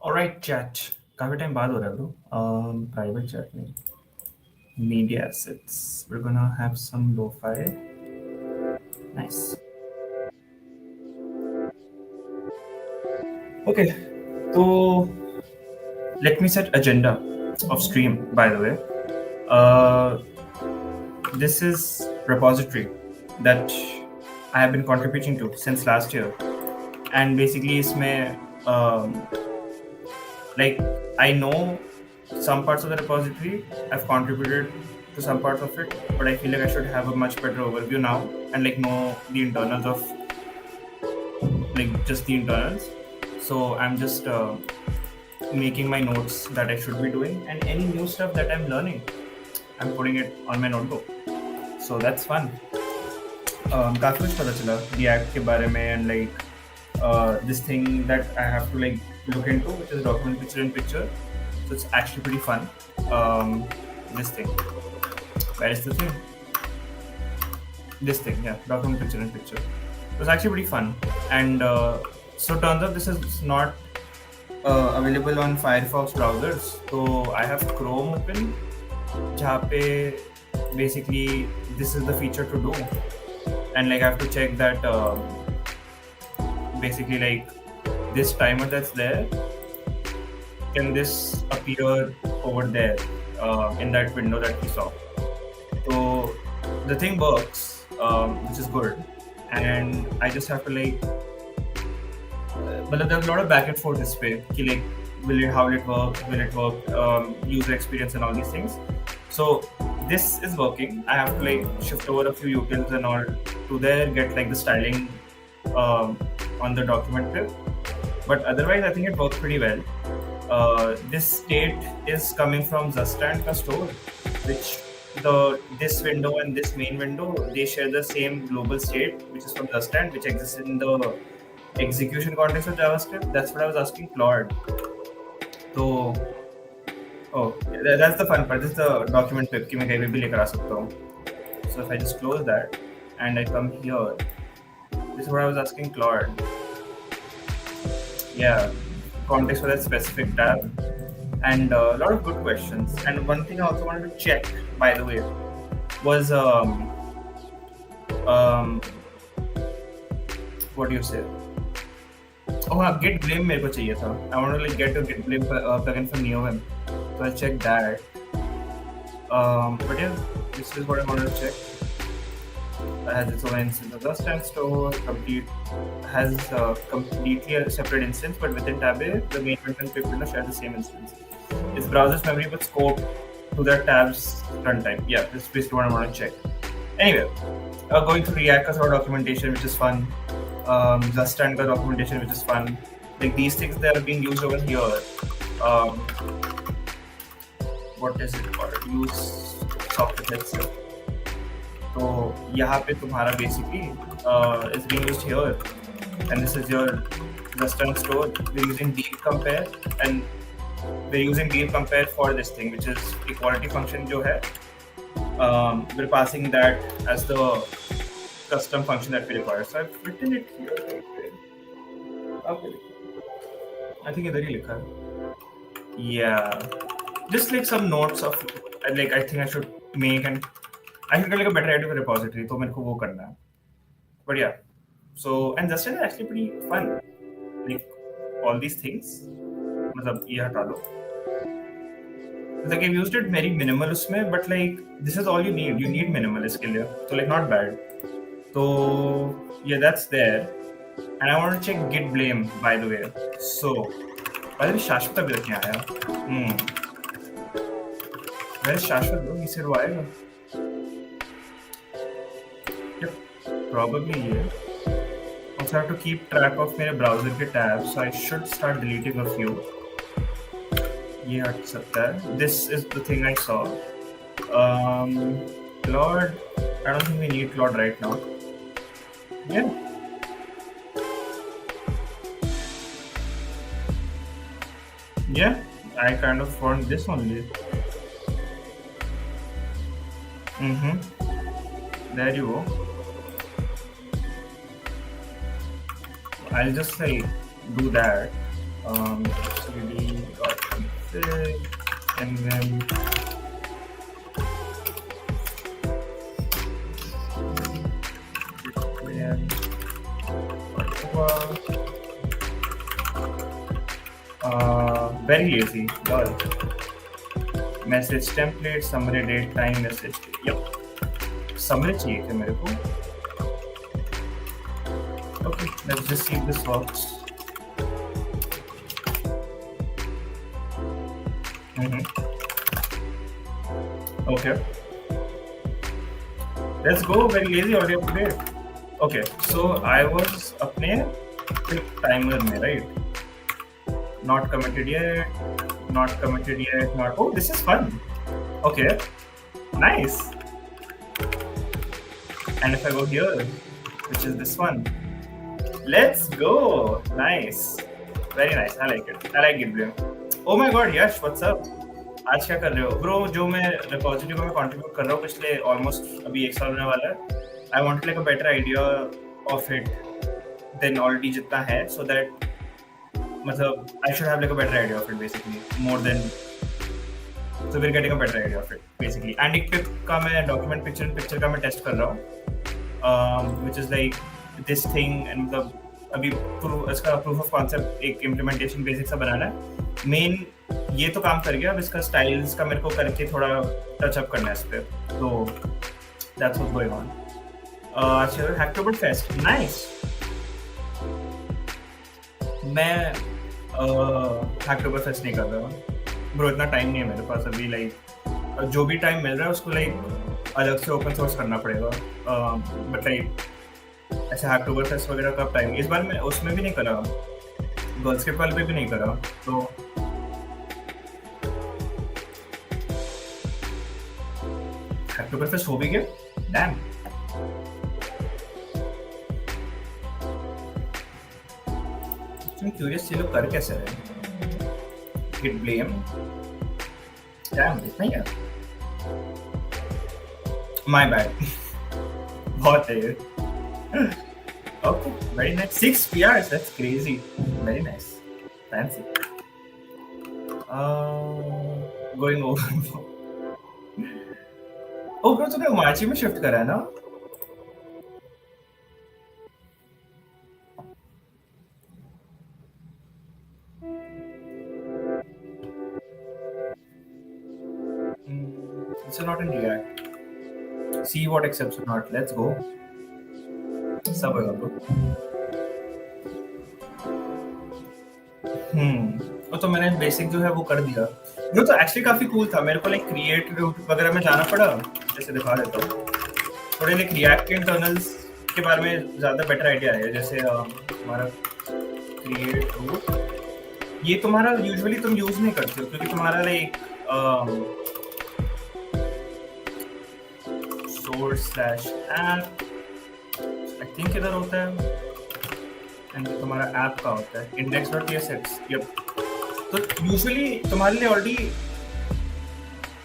Alright, chat. काफी time बाद हो रहा है ब्रो. Private chat नहीं. Media assets. We're gonna have some lo-fi. Nice. Okay. So let me set agenda of stream. By the way, uh, this is repository that I have been contributing to since last year, and basically इसमें like I know some parts of the repository. I've contributed to some parts of it, but I feel like I should have a much better overview now and like know the internals of like just the internals. So I'm just making my notes that I should be doing, and any new stuff that I'm learning, I'm putting it on my notebook. So that's fun. काफी कुछ पता चला React के बारे में and like this thing that I have to like look into, which is document picture in picture. So it's actually pretty fun. This thing. Where is the thing? This thing, yeah, document picture in picture. It was actually pretty fun. And so turns out this is not available on Firefox browsers. So I have Chrome open, जहाँ पे basically this is the feature to do. And like I have to check that basically like this timer that's there, can this appear over there in that window that we saw. So the thing works, which is good, and I just have to like but there's a lot of back and forth this way like how will it work, user experience and all these things. So this is working. I have to like shift over a few utils and all to there, get like the styling on the document clip, but otherwise I think it works pretty well. This state is coming from Zustand ka store, which this window and this main window, they share the same global state, which is from Zustand, which exists in the execution context of JavaScript. That's what I was asking Claude. So, that's the fun part. This is the document pip कि मैं कहीं भी लेकर आ सकता हूँ. So if I just close that and I come here, this is what I was asking Claude. Yeah, context for that specific tab, and a lot of good questions. And one thing I also wanted to check, by the way, was what do you say? Oh, git blame मेरे को चाहिए था. I want to like get a git blame plugin from NeoVim, so I'll check that. But yeah, this is what I wanted to check. It has its own instance of the Zustand store. Has completely a separate instance, but within Tabby, the main window and pip window share the same instance. It's browser's memory with scope to the tab's runtime. Yeah, that's basically what I want to check. Anyway, going through React sort of documentation, which is fun. Zustand documentation, which is fun. Like these things that are being used over here. What is it called? Use software itself. तो यहाँ पे तुम्हारा basically is being used here, and this is your Zustand store. We're using deep compare, and we're using deep compare for this thing, which is equality function जो है. We're passing that as the custom function that we require. So I've written it here. Okay. I think इधर ही लिखा है. Yeah, just like some notes of like I think I should make and I should get like a better idea of a repository. तो मेरे को वो करना है. But yeah, so and Zustand is actually pretty fun. Like all these things, मतलब ये हटा दो. Like I've used it very minimal उसमें, but like this is all you need. You need minimal इसके लिए. So like not bad. So yeah, that's there. And I want to check git blame, by the way. So by the way, शाश्वत अभी तक नहीं आया. Where is शाश्वत bro? इसे वो आएगा. Probably yeah. Also have to keep track of मेरे browser के tabs, so I should start deleting a few. ये हट सकता है. This is the thing I saw. Claude, I don't think we need Claude right now. Yeah. Yeah, I kind of want this only. There you go. I'll just like do that cd.config and then very lazy. Lol. Message template, summary date, time, message. Yep. Summary चाहिए थे मेरे को. Okay, let's just see if this works. Okay. Let's go. Very lazy audio update. Okay, so I was अपने timer में, right? Not committed yet. Not committed yet. Not. Oh, this is fun. Okay, nice. And if I go here, which is this one, let's go. Nice, very nice. I like it. I like it, bro. Oh my God, Yash, what's up? आज क्या कर रहे हो, bro? जो मैं repository में contribute कर रहा हूँ पिछले ऑलमोस्ट अभी 1 साल होने वाला है. I want like a better idea of it then already जितना है, सो दैट मतलब I should have like a better idea of it basically more than. So we are getting a better idea of it basically. And एक pick का मैं document picture का मैं test कर रहा हूँ, which is like this thing. And मतलब अभी इसका प्रूफ ऑफ कॉन्सेप्ट एक इम्प्लीमेंटेशन बेसिक सा बनाना है. मेन ये तो काम कर गया, अब इसका स्टाइल्स का मेरे को करके थोड़ा टच अप करना है इस पे. तो दैट्स व्हाट्स गोइंग ऑन. अच्छा, हैकटोबर फेस्ट, नाइस. मैं हैकटोबर फेस्ट नहीं कर रहा हूँ ब्रो, इतना टाइम नहीं है मेरे पास अभी. लाइक जो भी टाइम मिल रहा है उसको लाइक अलग से ओपन सोर्स करना पड़ेगा. बट लाइक ऐसे हैकटोबर फेस्ट वगैरह का टाइम इस बार मैं उसमें भी नहीं करा, गर्ल्स के पल पे भी नहीं करा. तो हैकटोबर फेस्ट हो भी गया. डैम. क्यूरियस, ये लोग कर कैसे रहे? Git blame. डैम, इतना ही है. My bad. बहुत है. Okay, very nice. 6 PRs, that's crazy. Very nice. Fancy. Going over. Oh bro, तूने उमाची में शिफ्ट करा है ना? It's not in React. See what accepts or not. Let's go. सब होगा ब्रो. तो मैंने बेसिक जो है वो कर दिया ब्रो. तो एक्चुअली काफी कूल था. मेरे को लाइक क्रिएट रूट वगैरह में जाना पड़ा. जैसे दिखा देता हूँ थोड़े लाइक रिएक्ट के इंटरनल्स के बारे में ज्यादा बेटर आइडिया है. जैसे हमारा क्रिएट रूट, ये तुम्हारा यूजुअली तुम यूज नहीं करते हो क्योंकि तुम्हारा like source slash app I think इधर होता है, एंड तुम्हारा ऐप का होता है index.tsx. यप. तो यूजुअली तुम्हारे लिए already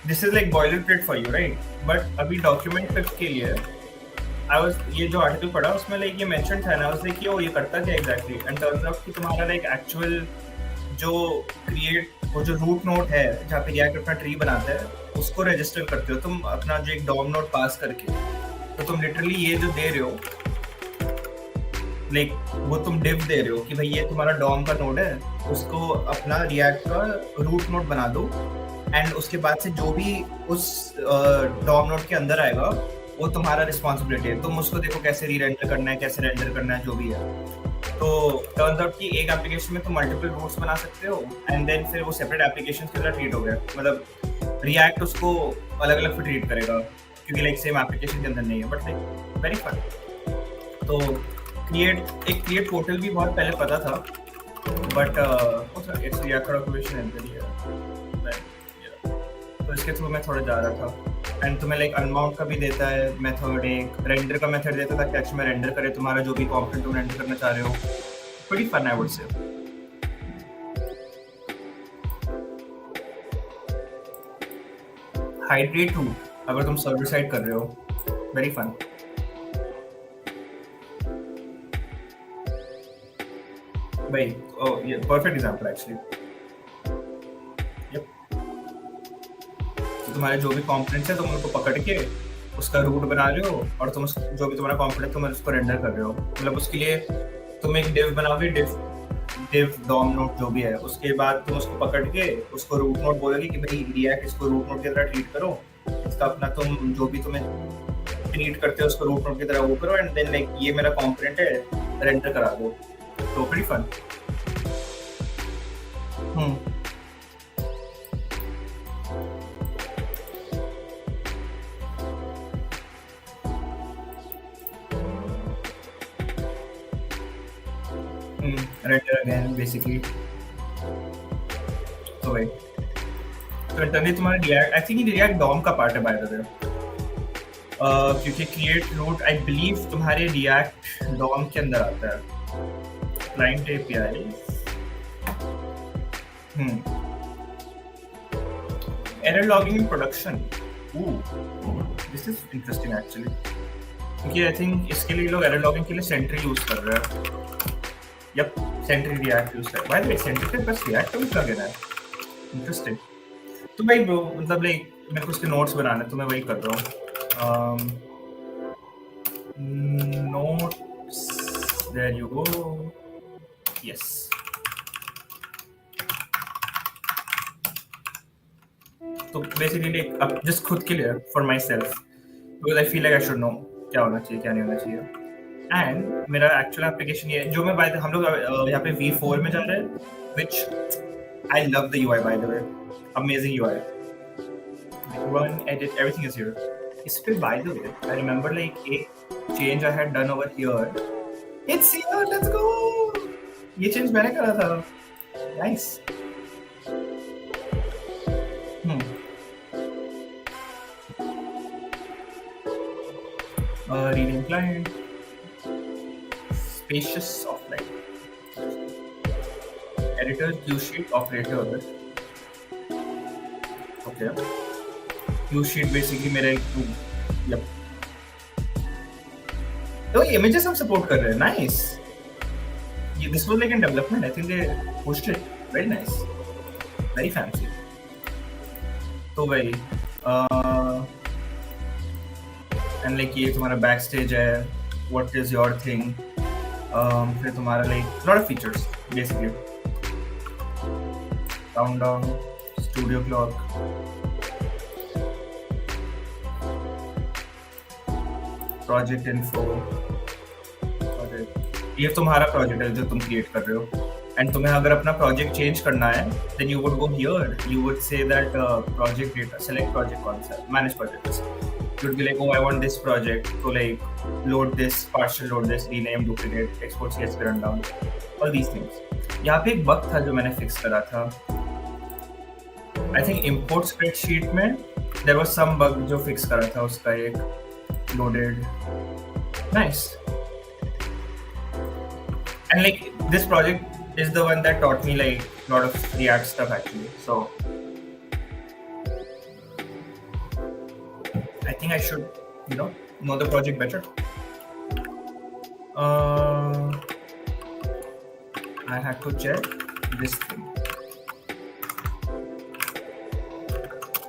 this is like boiler plate for you, right? But अभी डॉक्यूमेंट पिक के लिए आई वाज, ये जो आर्टिकल पढ़ा उसमें लाइक ये मेंशन था ना, लाइक ये करता क्या एग्जैक्टली. एंड टर्न्स आउट कि तुम्हारा लाइक एक्चुअल जो क्रिएट, वो जो रूट नोड है जहाँ पे रिएक्ट अपना ट्री बनाता है उसको रजिस्टर करते हो तुम अपना जो एक डॉम नोड पास करके. तो तुम लिटरली ये जो दे रहे हो लाइक वो तुम डिव दे रहे हो कि भाई ये तुम्हारा डॉम का नोड है, उसको अपना रिएक्ट का रूट नोड बना दो. एंड उसके बाद से जो भी उस डॉम नोड के अंदर आएगा वो तुम्हारा रिस्पॉन्सिबिलिटी है. तुम उसको देखो कैसे री रेंडर करना है, कैसे रेंडर करना है, जो भी है. तो टर्न्स आउट कि एक एप्लीकेशन में तुम मल्टीपल रूट्स बना सकते हो एंड देन फिर वो सेपरेट एप्लीकेशन की तरह ट्रीट हो गया. मतलब रिएक्ट उसको अलग अलग फिर ट्रीट करेगा क्योंकि लाइक सेम एप्लीकेशन के अंदर नहीं है. But like very fun. तो क्रिएट पोर्टल भी बहुत पहले पता था, but it's react automation and तो इसके थ्रू मैं थोड़ा जा रहा था. एंड तुम्हें लाइक अनमाउंट का भी देता है मेथड, एक रेंडर का मेथड देता था कि एक्चुअली में रेंडर करे तुम्हारा जो भी कंपोनेंट तुम रेंडर करना चाह रहे हो. Pretty fun I would say. Hydrate root अगर तुम सर्वर साइड कर रहे हो, वेरी फन. भाई, परफेक्ट एग्जांपल एक्चुअली। यप। तो तुम्हारे जो भी कंपोनेंट्स है तुम उनको पकड़ के उसका रूट बना रहे हो, और तुम जो भी तुम्हारा कंपोनेंट तुम उसको रेंडर कर रहे हो। मतलब उसके लिए तुम एक डिव बनाओगे, डिव डिव डॉम नोड जो भी है, उसके बाद तुम उसको पकड़ के उसको रूट नोड बोलोगे कि भाई रिएक्ट इसको रूट नोड की तरह ट्रीट करो, इसका अपना तुम जो भी तुम्हें ट्रीट करते हो उसको रूट नोड की तरह वो करो, एंड देन लाइक ये मेरा कंपोनेंट है, रेंडर करा दो। तो pretty fun. Hmm render again basically. तो भाई, तो इंटरनली तुम्हारा React, I think React DOM का पार्ट है बाय द वे, क्योंकि क्रिएट रूट आई बिलीव तुम्हारे रिएक्ट डॉम के अंदर आता है, client API. Error logging in production, this is interesting actually, क्योंकि आई थिंक इसके लिए लोग एरर लॉगिंग के लिए सेंट्री यूज कर रहे हैं। यप, सेंट्री रिएक्ट यूज कर, बाय द वे सेंट्री के पास रिएक्ट का भी प्लगइन है, इंटरेस्टिंग। तो भाई ब्रो, मतलब लाइक मेरे को उसके नोट्स बनाने, तो मैं वही कर रहा हूँ। Notes, there you go, yes. तो बेसिकली अब जस्ट खुद के लिए, for my self, because I feel like I should know क्या होना चाहिए क्या नहीं होना चाहिए। एंड मेरा एक्चुअल एप्लीकेशन ये जो मैं हम लोग यहाँ पे V4 में जा रहे हैं, which I love the UI by the way, amazing UI, run edit everything is here. इस पे by the way I remember like एक change I had done over here, it's here, let's go, ये change मैंने करा था, nice। Rename client, spacious offline, editor Q sheet operator, okay, Q sheet basically मेरा एक, yep, तो ये images हम support कर रहे हैं, nice। ये this was like in development, I think they pushed it, very nice, very fancy। तो भाई एंड लाइक ये तुम्हारा बैक स्टेज है, व्हाट इज योर थिंग, फिर तुम्हारा like lot of features basically, countdown, studio clock, project info, ये तुम्हारा project है जो तुम क्रिएट कर रहे हो, एंड तुम्हें अगर अपना प्रोजेक्ट चेंज करना है then you would go here, you would say that project data, select project कौन सा है, manage projects, you would be like, oh, I want this project, so like load this, partial load this, rename, duplicate, export CSV rundown, all these things। यहाँ पे एक bug था जो मैंने fix करा था, I think import spreadsheet में there was some bug जो फिक्स करा था, उसका एक loaded, nice, and like this project is the one that taught me like lot of React stuff actually, so I think I should, know the project better. I had to check this thing.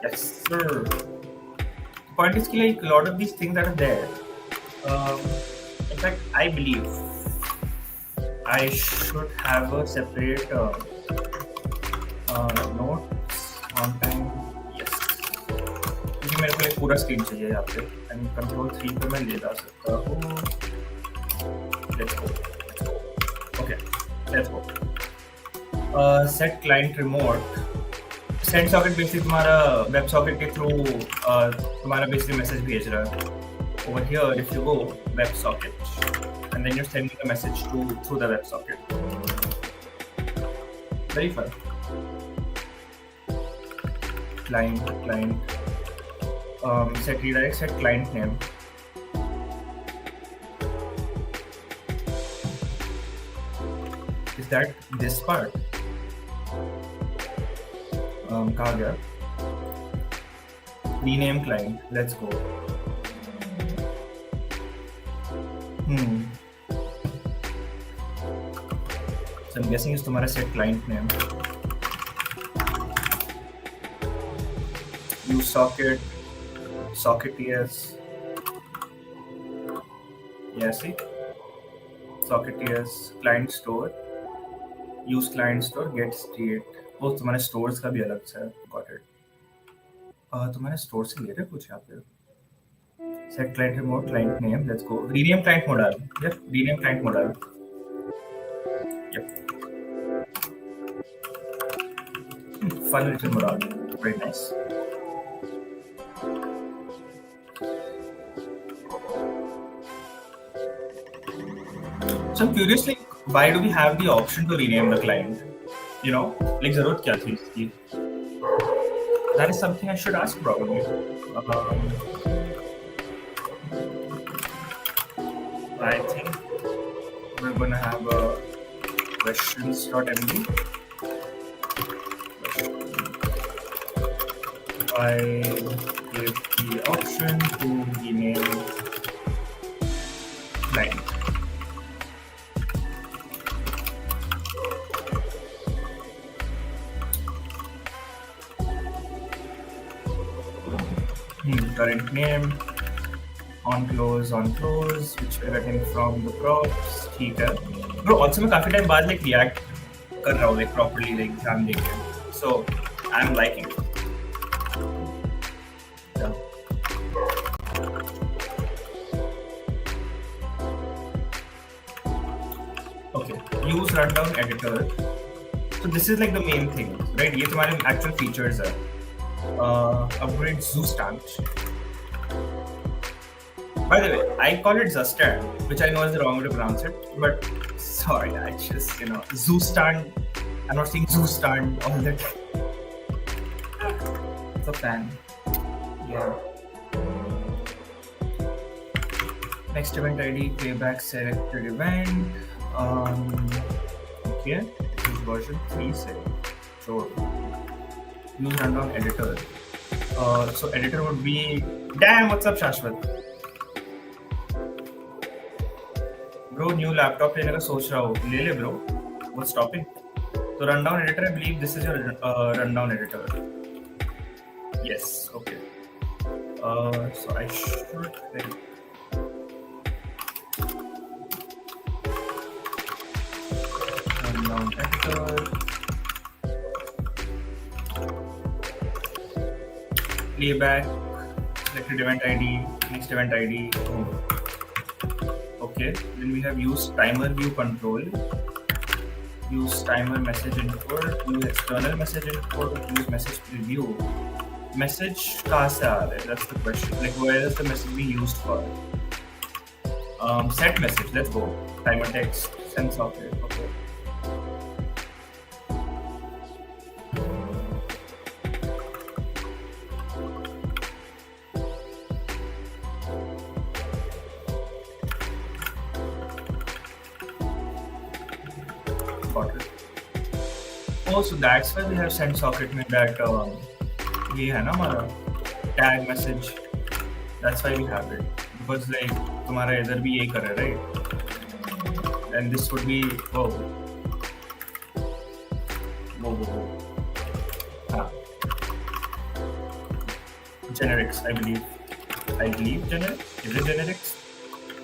Yes, sir. The point is, like a lot of these things that are there. In fact, I believe I should have a separate notes on time. मेरे को एक पूरा screen चाहिए यहाँ पे, and control 3 पे मैं ले जा सकता हूँ, let's go, okay let's go, set client remote, send socket basically तुम्हारा वेब सॉकेट के थ्रू तुम्हारा बेसिकली मैसेज भेज रहा है, over here if you go web socket and then you send the message through the web socket, very fun, client set redirect, set client name, is that this part, कहाँ गया, rename client, let's go, So I'm guessing is तुम्हारा set client name. Use socket, socket TS. Yeah, see? Socket TS, client store. Use client store, get state. वो तुम्हारे stores का भी अलग सा है. Got it. तुम्हारे store से ले रहे कुछ यहाँ पे? Set client remote, client name. Let's go. Rename client modal. Yep. Rename client modal. Yep. Fun little modal. Very nice. So I'm curious, like, why do we have the option to rename the client? You know, like, जरूरत क्या थी इसकी? That is something I should ask probably. I think we're gonna have a questions.md. I give the option to rename client. Current name, on close, which we're getting from the props. ठीक है. Bro, also मैं काफी time बाद like react कर रहा हूँ like properly like ध्यान देके. So I'm liking it. Yeah. Okay. Use rundown editor. So this is like the main thing, right? ये तुम्हारे actual features है. Upgrade Zoostand. By the way, I call it Zustand, which I know is the wrong way to pronounce it, but sorry, I just, you know, Zoostand. I'm not saying Zoostand all the time. It's a fan. Yeah. Next event ID, playback selected event. Okay, this is version 3 set. Sure. Use rundown editor. So editor would be, damn, what's up Shashwat? Bro, new laptop लेने का सोच रहा हूँ. ले ले bro. What's stopping? So rundown editor, I believe this is your rundown editor. Yes, okay. So I should like rundown editor. Playback, selected event ID, next event ID. Okay, then we have use timer view control, use timer message import, use external message import, use message preview. Message कहाँ से आ रहा है? That's the question. Like where is the message being used for? Set message. Let's go. Timer text, send software. Okay. Oh, so that's why we have send socket में that ये है ना हमारा tag message. That's why we have it because like तुम्हारा इधर भी यही कर रहा है, right? And this would be whoa. हाँ. Generics, I believe. Generics. Is it generics?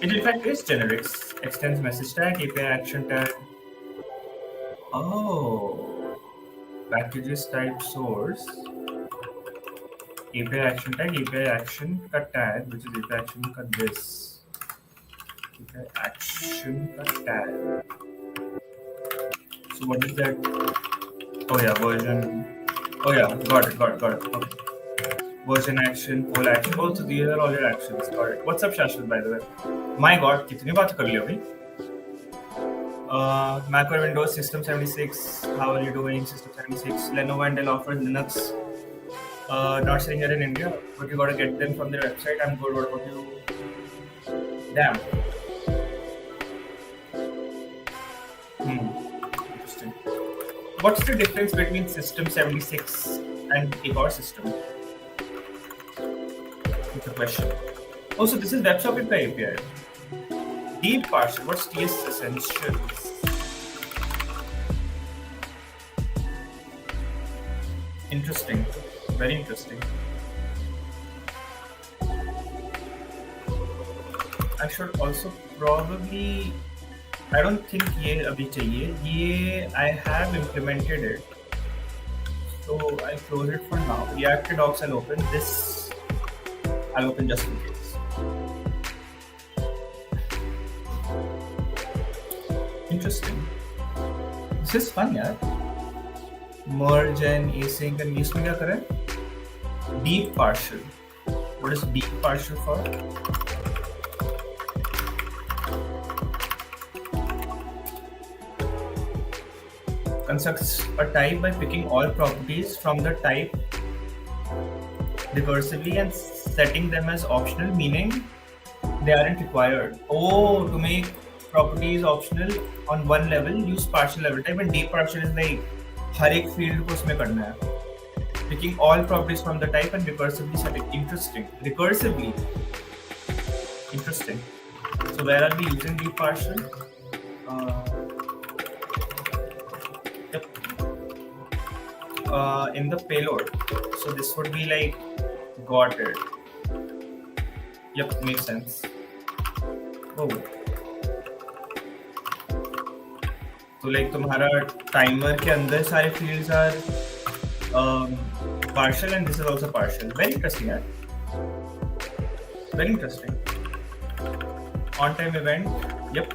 It in fact is generics. Extends message tag, API action tag. Oh. Packages type source, API action tag, API action का tag, which is API action का this, API action का tag. So what is that? Oh yeah, version. Oh yeah, got it. Okay. Version action, poll action. Oh, so these are all your actions. Got it. What's up, Shashwat? By the way, my God, कितनी बात कर ली अभी? Mac or Windows, System 76. How are you doing? System 76. Lenovo and Dell offers Linux. Not sitting here in India, but you gotta get them from their website. I'm good. What about you? Damn. Interesting. What's the difference between System 76 and a system? It's a question. Oh, so this is WebSocket by API. Deep parser. What's TS Essentials? Interesting. Very interesting. I should also probably. I don't think ये अभी चाहिए. ये I have implemented it. So I'll close it for now. React docs I'll open. This I'll open just in case. Interesting. This is fun, यार. Merge and async and इसमें क्या करें? Deep partial. What is deep partial for? Constructs a type by picking all properties from the type recursively and setting them as optional, meaning they aren't required. Oh, to make properties optional on one level, use partial level type, and deep partial is like हर एक field को उसमें करना है. Picking all properties from the type and recursively setting. Interesting. Recursively. Interesting. So where are we using deep partial? In the payload. So this would be like got it. Yep, makes sense. Oh. तो like तुम्हारा timer के अंदर सारे fields are partial and this is also partial. Very interesting, यार. Very interesting. On time event. Yep.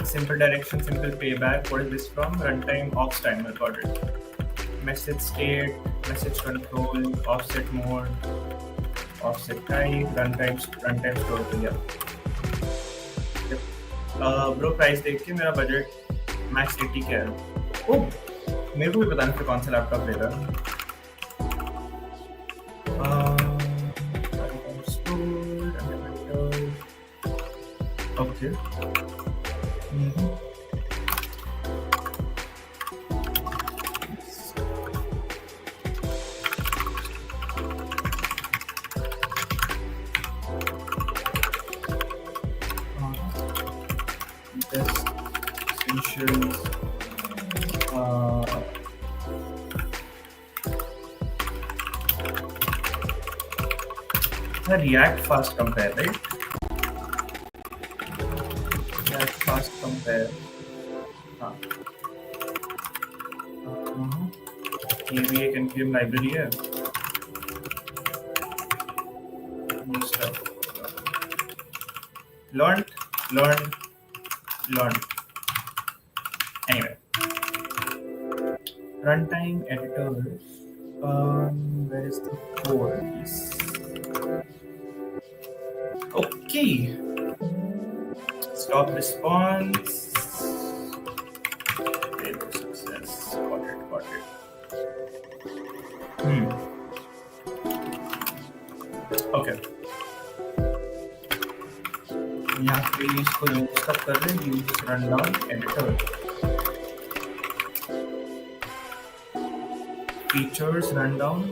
Simple direction, simple payback. What is this from? Runtime ops timer. Got it. Message state, message control, offset mode, offset type, runtime store to गया. Bro price देख के मेरा budget max 80 क्या है? Oh, मेरे को भी पता नहीं फिर कौन सा लैपटॉप लेगा. Okay. React fast compare, right? React fast compare. ये भी एक npm library है. Learned. Anyway, runtime editors. Where is the code? Okay. Stop response. Payload success. Got it. Okay. यहाँ पे इसको यूज कर रहे हैं. Use rundown editor. Features rundown.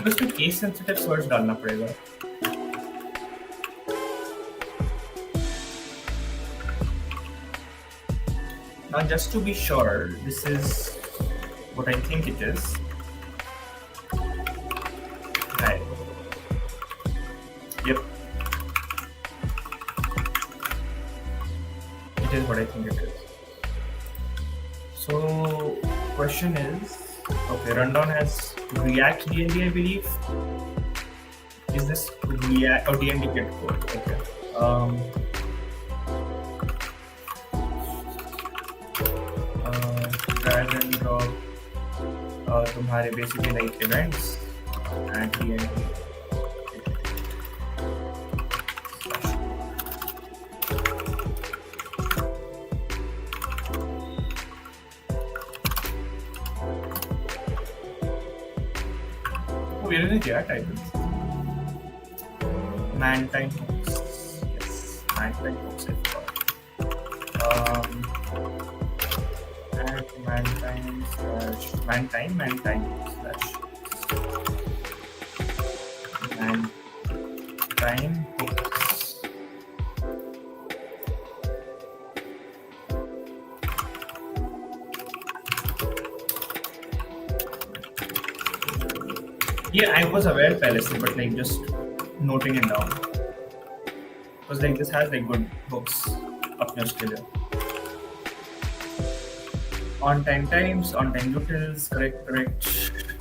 बस तो केस सेंसिटिव सर्च डालना पड़ेगा. Now just to be sure, this is what I think it is. Right. Yep. It is what I think it is. So question is, okay, rundown has React DND, I believe. Is this React or DND kit code? Okay. Drag and drop तुम्हारे basically like events and DND. Where is the items? Man time hooks. Yes, man time hooks I've got. Add man time slash man time slash man time hooks. Yeah, I was aware पहले से, but like just noting it down. Because like this has like good hooks अपने उसके लिए. On time times, on time utils, correct,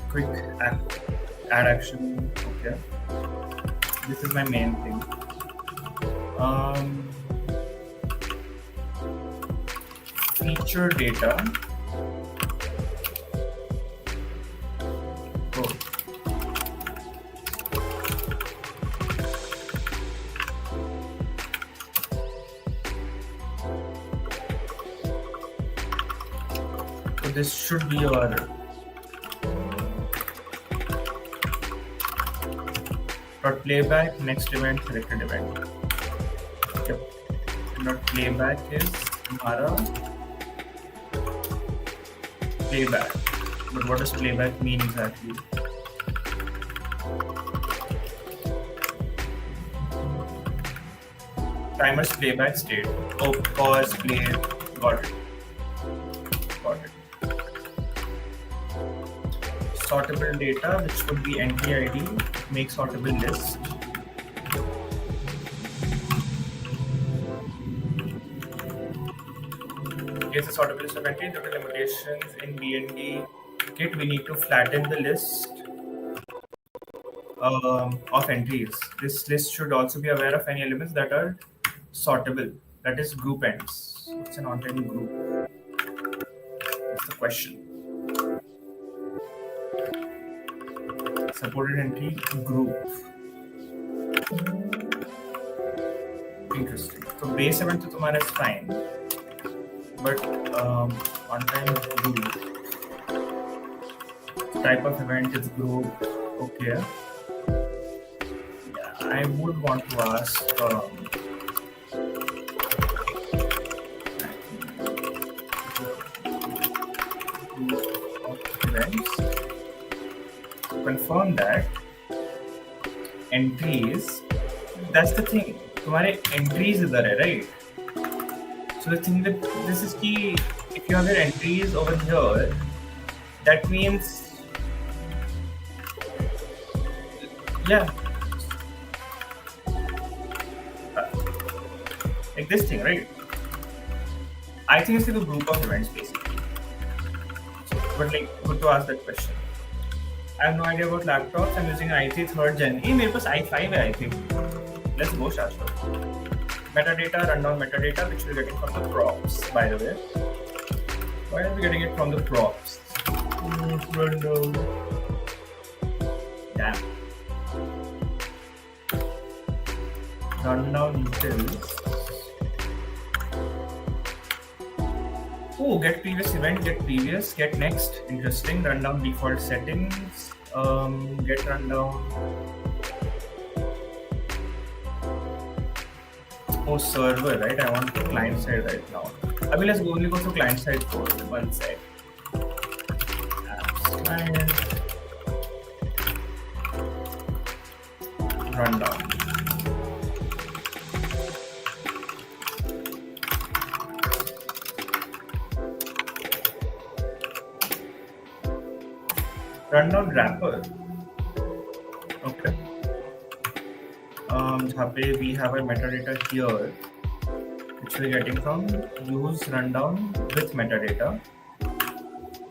quick add action. Okay, this is my main thing. Um, feature data. Oh. So this should be your dot playback next event selected event. Yep. Dot playback is हमारा playback. But what does playback mean exactly? Timer's playback state. Oh, pause, play. Got it. Sortable data, which would be entry ID, make sortable list. Here's a sortable list of entries due to limitations in BND kit. We need to flatten the list of entries. This list should also be aware of any elements that are sortable, that is group ends. What's an on-time group? That's the question. Supported entry group. Interesting. So base event to तुम्हारा is fine, but on-time group. Type of event is group. Okay. Yeah, I would want to ask. Events. Confirm that entries. That's the thing. तुम्हारे entries इधर है, right? So the thing that this is key. If you have your entries over here, that means yeah, like this thing, right? I think it's like a group of events basically. But like, good to ask that question. I have no idea about laptops. I'm using an i3 3rd gen. Hey, मेरे पास i5 है, I think. Let's go, Shashwat. Metadata, rundown metadata, which we're getting from the props, by the way. Why are we getting it from the props? Rundown. Damn. Rundown details. Oh, get previous event, get previous, get next. Interesting. Rundown default settings. Get rundown. Oh, server, right? I want the client side right now. I mean, let's only go to client side code. One side. Apps client. Rundown. Rundown wrapper. Okay. We have a metadata here, which we're getting from use rundown with metadata,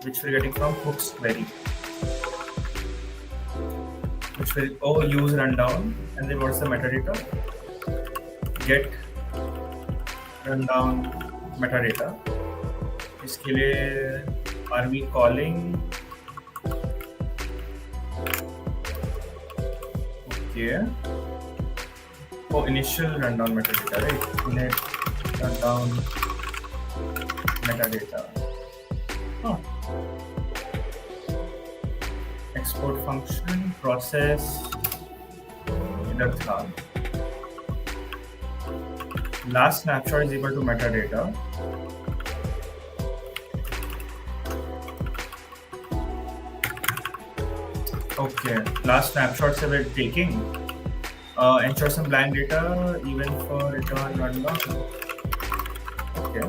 which we're getting from hooks query, which will use rundown, and then what's the metadata? Get rundown metadata. इसके लिए are we calling? Okay. Oh, initial rundown metadata, right? Init rundown metadata. Oh. Export function, process, इधर था. Last snapshot is equal to metadata. Okay, last snapshot se we're taking. Ensure some blank data even for return rundown. Okay.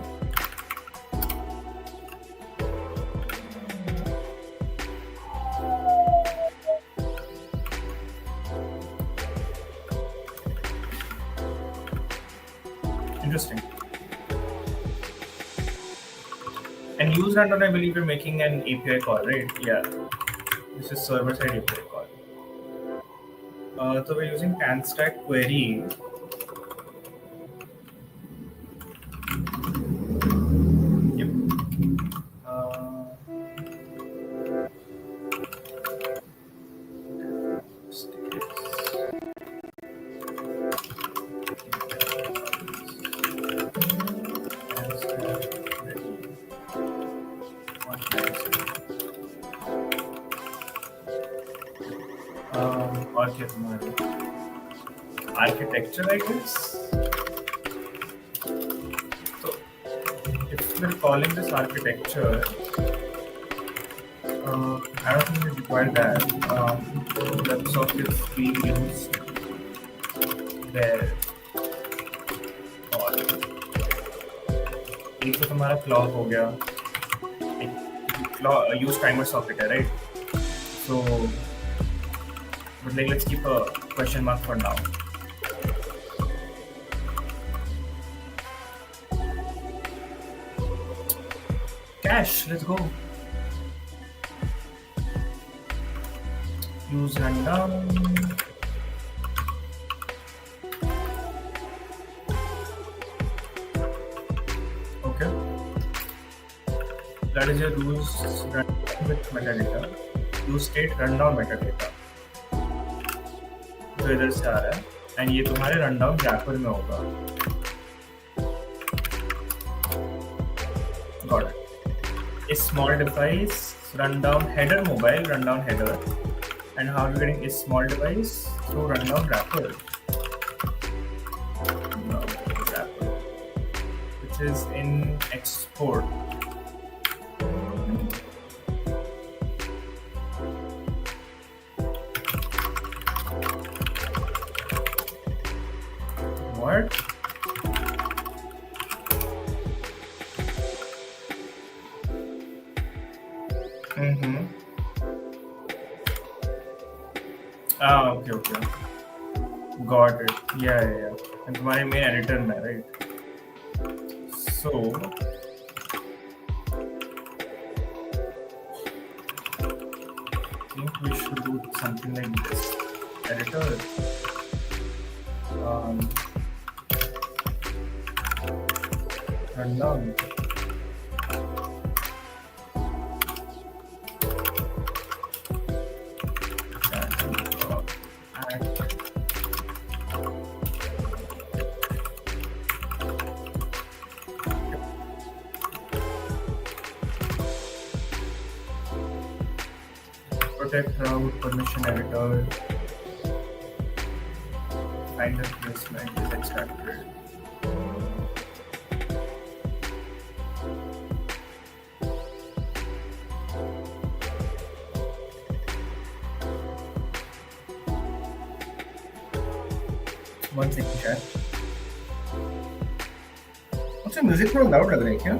Interesting. And use random, I believe you're making an API call, right? Yeah. This is server-side API call. So we're using CanStack query. Yep. और क्या तुम्हारे architecture, I guess. So if we're calling this architecture, I don't think we require that. WebSockets being used there. और एक तो तुम्हारा clock हो गया. Use timer socket, right? So, but like, let's keep a question mark for now. Cache, let's go. Use random. Okay. That is your use random with metadata. Use state rundown metadata. जो इधर से आ रहा है, and ये तुम्हारे rundown wrapper में होगा. Got it. A small device, rundown header mobile, rundown header. And how are we getting a small device? Through rundown wrapper. Wrapper. Which is in export. What? Okay. Got it. Yeah. And तुम्हारे main editor में, right? So, I think we should do something like this. Editor. Rundown. Protect route permission editor. Find replacement is extracted. One second, chat. अच्छा music थोड़ा loud लग रहा है क्या?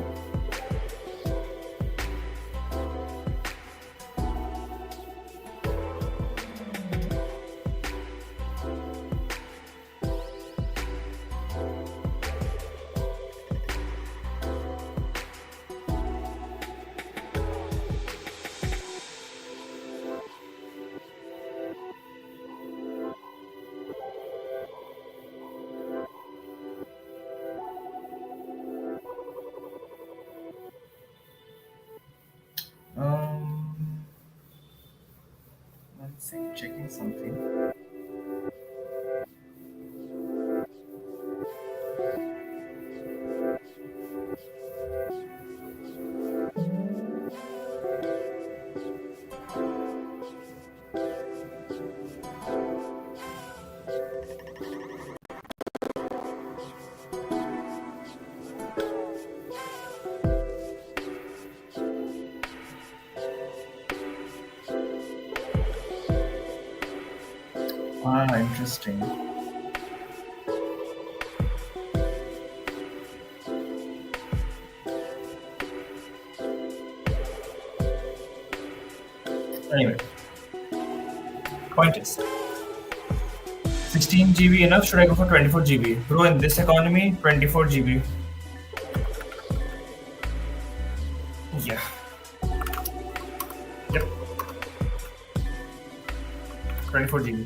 Checking something. Interesting. Anyway, point is, 16 GB enough? Should I go for 24 GB? Bro, in this economy, 24 GB. Yeah. Yep. 24 GB.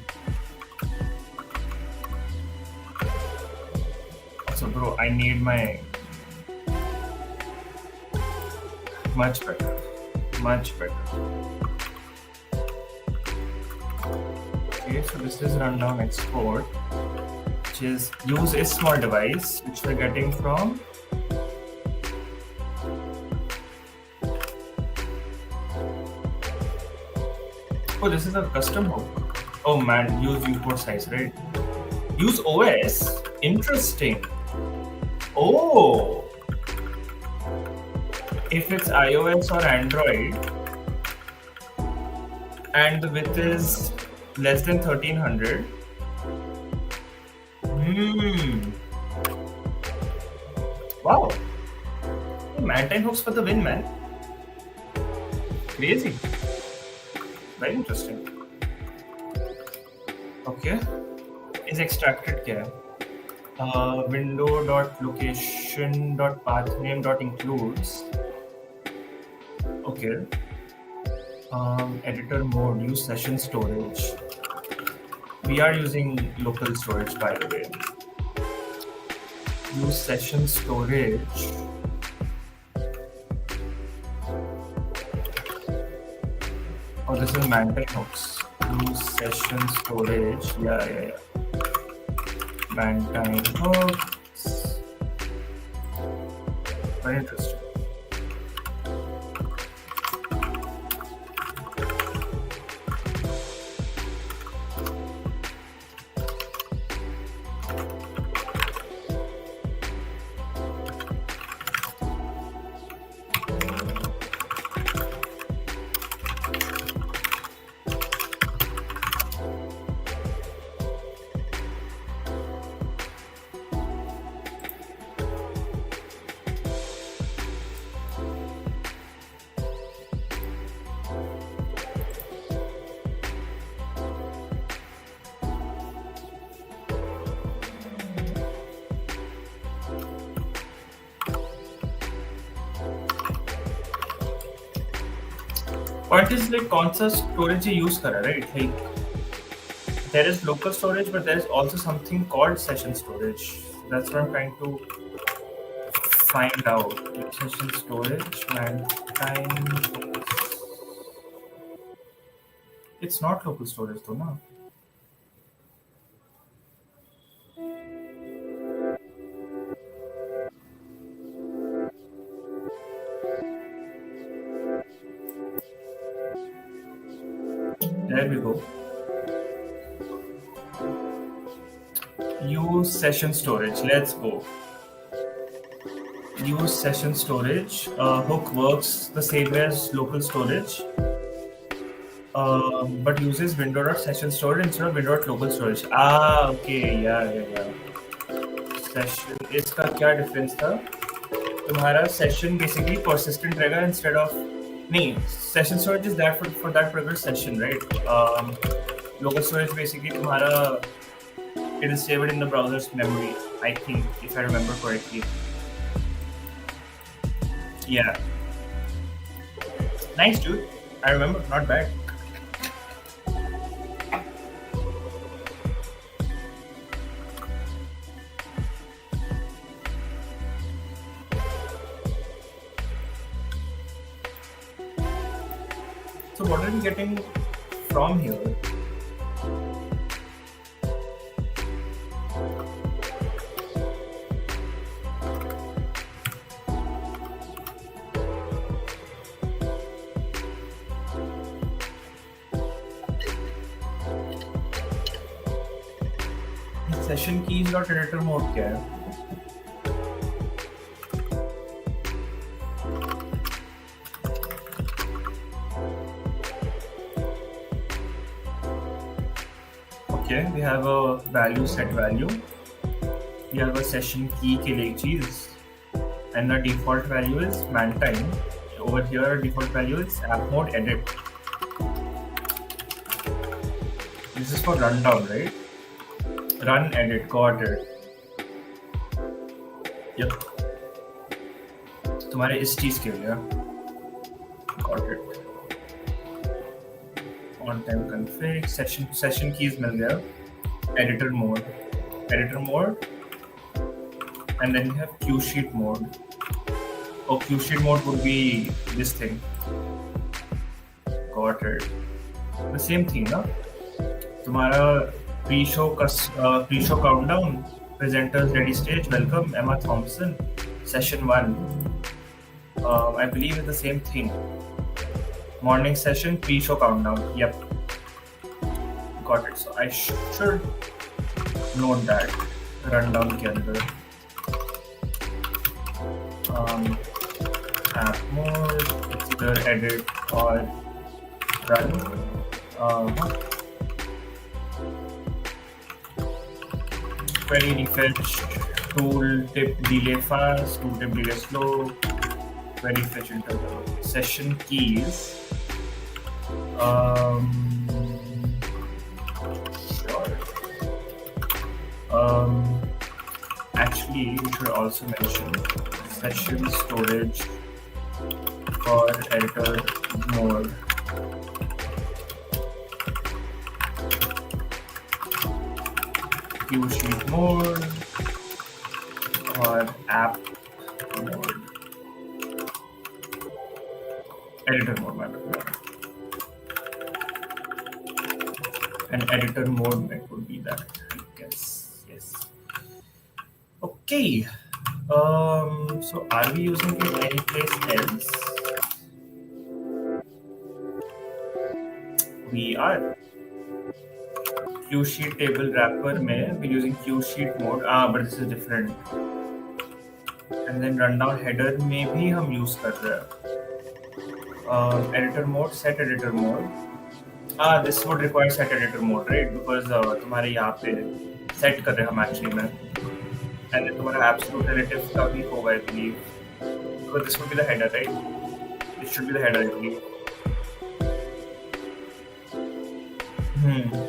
So, bro, I need my much better. Much better. Okay, so this is rundown export, which is use a small device, which we're getting from oh, this is a custom hook. Oh man, use viewport size, right? Use OS. Interesting. Oh, if it's iOS or Android, and the width is less than 1300. Wow. Mantine hooks for the win, man. Crazy. Very interesting. Okay. Is extracted क्या है? Window.location.pathname.includes. Okay. Editor mode, use session storage. We are using local storage, by the way. Use session storage. Oh, this is Mantine hooks. Use session storage. Yeah. Mantine hooks. Very interesting. Point is like कौन सा storage ये use करा, right? Like there is local storage, but there is also something called session storage. That's what I'm trying to find out. Session storage, Mantine. It's not local storage, though, no? There we go. Use session storage. Let's go. Use session storage. Hook works the same as local storage, but uses window.session storage instead of window.local storage. Ah, okay. Yeah. Session. इसका क्या difference था? तुम्हारा session basically persistent रहेगा instead of नहीं, session storage is that for that particular session, right? Local storage basically तुम्हारा it is saved in the browser's memory, I think, if I remember correctly. Yeah. Nice, dude. I remember, not bad. So what are we getting from here? Session keys और editor mode क्या है? Okay, we have a value set value. We have a session key के लिए चीज़, and the default value is Mantine. Over here, default value is app mode edit. This is for rundown, right? Run edit, got it. Yep. तुम्हारे इस चीज के लिए got it. On time config session keys मिल गया. Editor mode, and then you have queue sheet mode. Oh, queue sheet mode would be this thing. Got it. The same thing, ना? तुम्हारा pre-show countdown, presenters ready stage, welcome Emma Thompson, session 1. I believe it's the same thing. Morning session, pre-show countdown. Yep. Got it. So I should note that rundown के अंदर. App mode, it's either edit or run. Query refresh, tooltip delay fast, tooltip delay slow, query fetch interval. Session keys. Sure. Actually, we should also mention session storage for editor mode. Queue sheet mode or app mode. Editor mode, my bad. And editor mode would be that, I guess. Yes. Okay. So are we using it anyplace else? We are. Queue sheet table wrapper में we're using queue sheet mode. But this is different. And then rundown header में भी हम use कर रहे हैं. Editor mode, set editor mode. This would require set editor mode, right? Because तुम्हारे यहाँ पे set कर रहे हैं हम actually में. And then तुम्हारा absolute relative का भी होगा, I believe. Because this would be the header, right? It should be the header, I believe.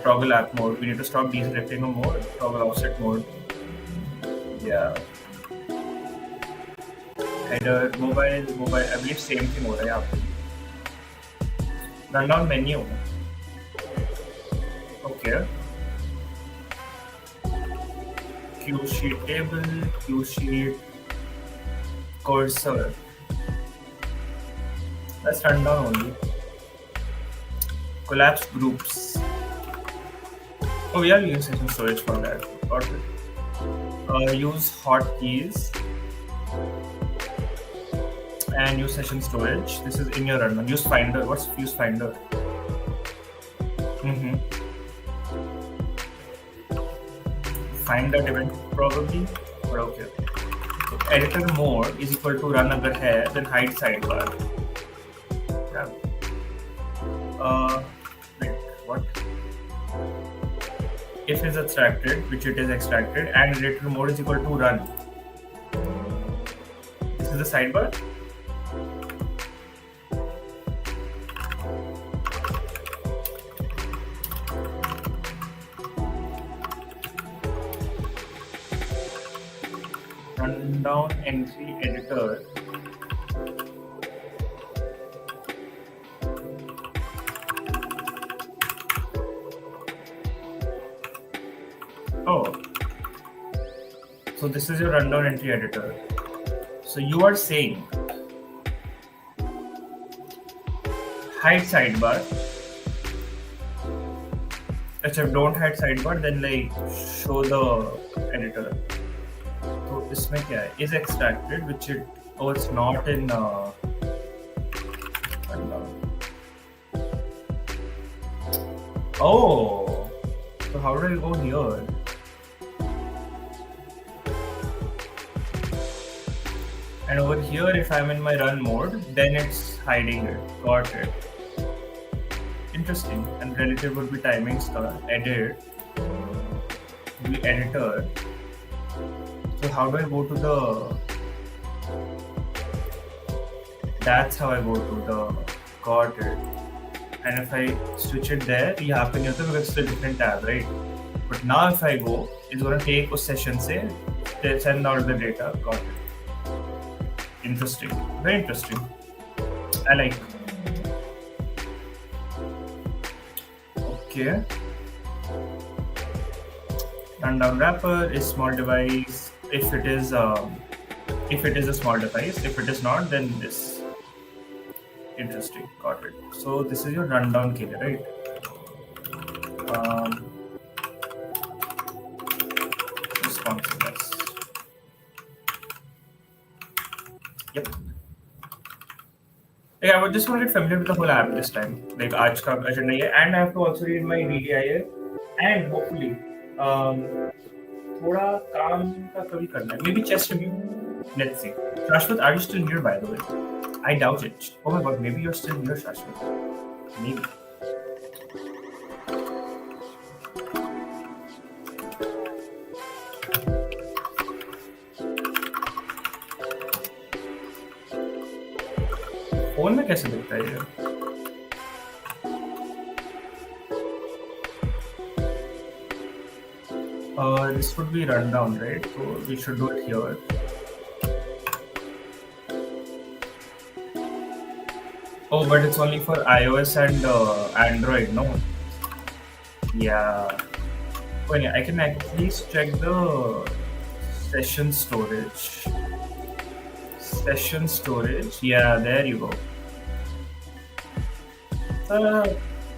Toggle app mode. We need to stop deselecting a mode. Toggle offset mode. Yeah. Header, mobile. I believe same thing हो रहा है यहाँ पे. Rundown menu. Okay. Queue sheet table, queue sheet cursor. Let's run down only. Collapse groups. Oh, we are using session storage for that. Got it. Use hotkeys and use session storage. This is in your rundown. Use finder. What's use finder? Find that event probably. But okay. So editor mode is equal to run अगर है, then hide sidebar. Yeah. Wait, what? If is extracted, which it is extracted, and editor mode is equal to run. This is the sidebar. Rundown entry editor. Oh, so this is your rundown entry editor. So you are saying hide sidebar. If don't hide sidebar, then like show the editor. So इसमें क्या है? Is extracted, which it's not in Oh, so how do I go here? And over here, if I'm in my run mode, then it's hiding it. Got it. Interesting. And relative would be timing star. Edit. Will be editor. So how do I go to the... That's how I go to the... Got it. And if I switch it there, यहाँ पे नहीं होता because it's a different tab, right? But now if I go, it's gonna take a session say they send out the data. Got it. Interesting. Very interesting. I like. Okay. Rundown wrapper is small device. If it is a small device, if it is not, then this. Interesting. Got it. So this is your rundown killer, right? Responsiveness. Yep. Yeah, I would just want to get familiar with the whole app this time. Like आज का agenda है, and I have to also read my VDIA, and hopefully, थोड़ा काम का कभी करना है. Maybe chest review. Let's see. Shashwat, are you still here, by the way? I doubt it. Oh my god, maybe you're still here, Shashwat. Maybe. Phone में कैसे दिखता है ये? This would be rundown, right? So we should do it here. Oh, but it's only for iOS and Android, no? Yeah. Oh, yeah, I can at least check the session storage. Session storage. Yeah, there you go.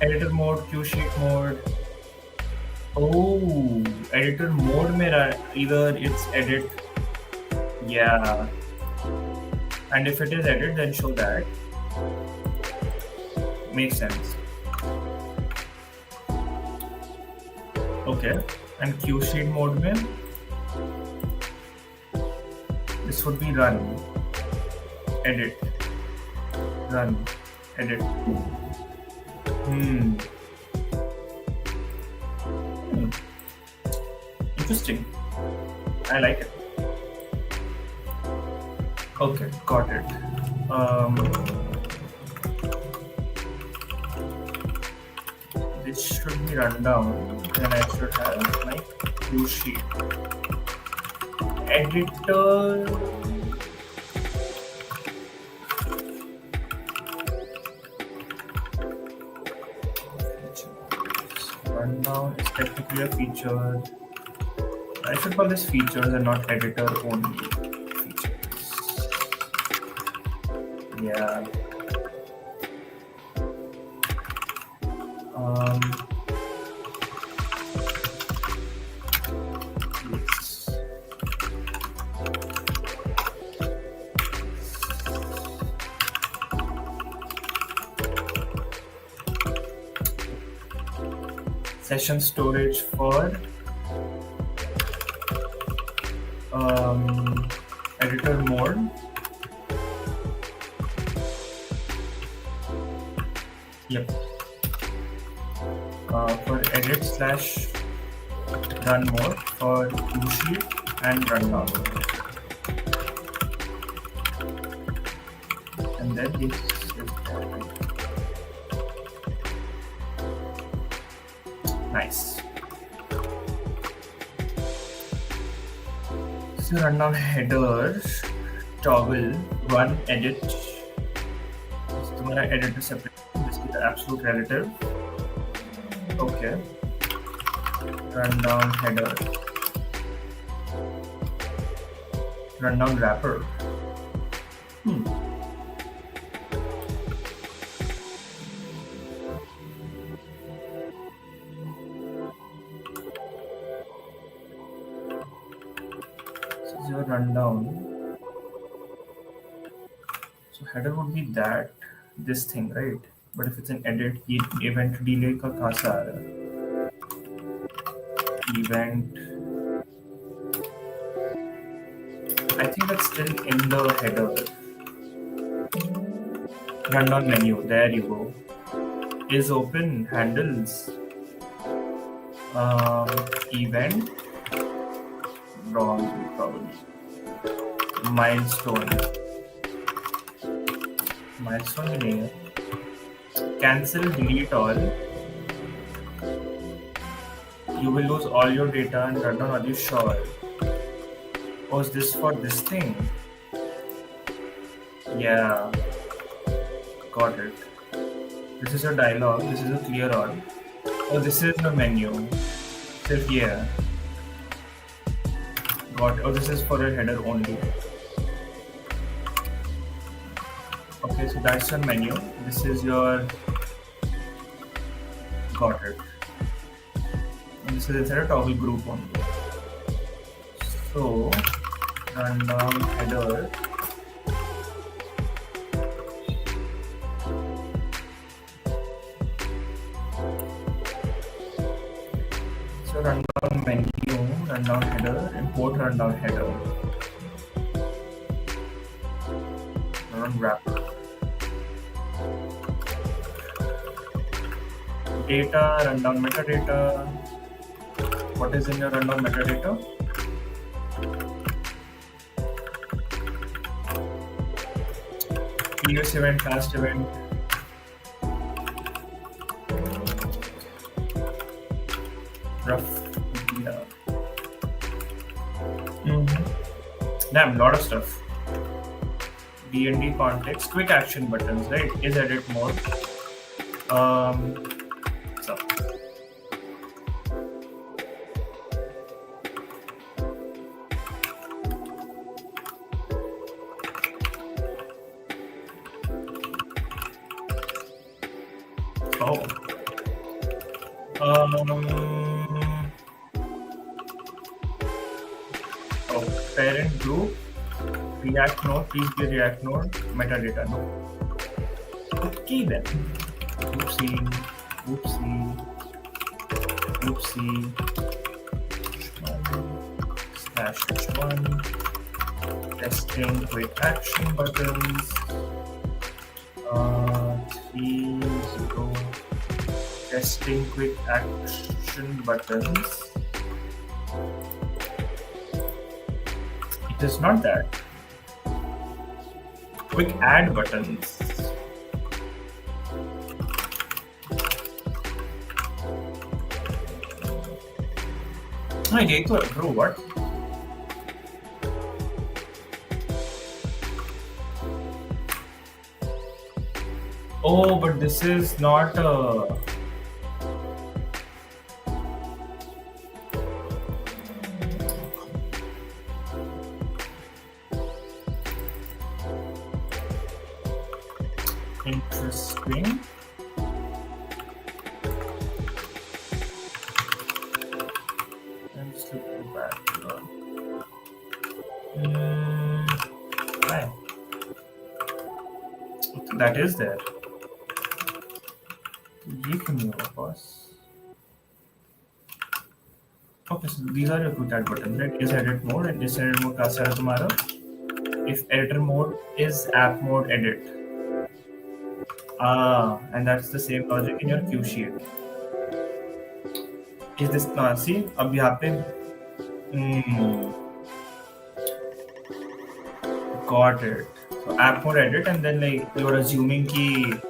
Editor mode, Q sheet mode. Oh, editor mode mera either it's edit. Yeah. And if it is edit, then show that. Makes sense. Okay. And Q sheet mode mein, this would be run. Edit. Run. Edit. Interesting. I like it. Okay, got it. This should be run down. Then I should have my Q sheet. Editor. Rundown is technically a feature. I should call this features and not editor only features. Yeah. Yes. Session storage for editor mode. Yep. For edit / run mode for Q sheet and rundown. And then this is nice. So rundown header toggle run edit. So तुम्हारा editor separate. This is the absolute relative. Okay. Rundown header. Rundown wrapper. This is your rundown. So header would be that, this thing, right? But if it's an edit, event delay का कहाँ से आ रहा है? Event. I think that's still in the header. Rundown menu. There you go. Is open. Handles. Event. Wrong, probably. Milestone. Milestone भी नहीं है. Cancel, delete all. You will lose all your data and run down. Are you sure? Oh, is this for this thing? Yeah, got it. This is a dialog. This is a clear all. Oh, this is the menu. So yeah, got. Oh, this is for a header only. Okay, so that's your menu. This is your. Got it. And this is inside a toggle group only. So run down header. So rundown menu, rundown header, import rundown header, run wrapper, data, rundown metadata. What is in your rundown metadata? Previous event, last event. Rough. Yeah. Damn, lot of stuff. D&D context, quick action buttons, right? Is edit mode. So. Oh. Parent group, React node, please be React node, metadata node. Okay then. Oopsie, oopsie, oopsie. Slash h1. Testing quick action buttons. 30. Testing quick action buttons. It is not that. Quick add buttons. I need to approve what? Oh, but this is not interesting. I'm just looking back. Why? Okay, that is there. Repos. Okay, so these are your quick add buttons, right? Is edit mode and is edit mode kaasa hai tumhara? If editor mode is app mode edit. And that's the same logic in your Q sheet. Is this see? अब यहाँ पे got it. So app mode edit and then like you're assuming कि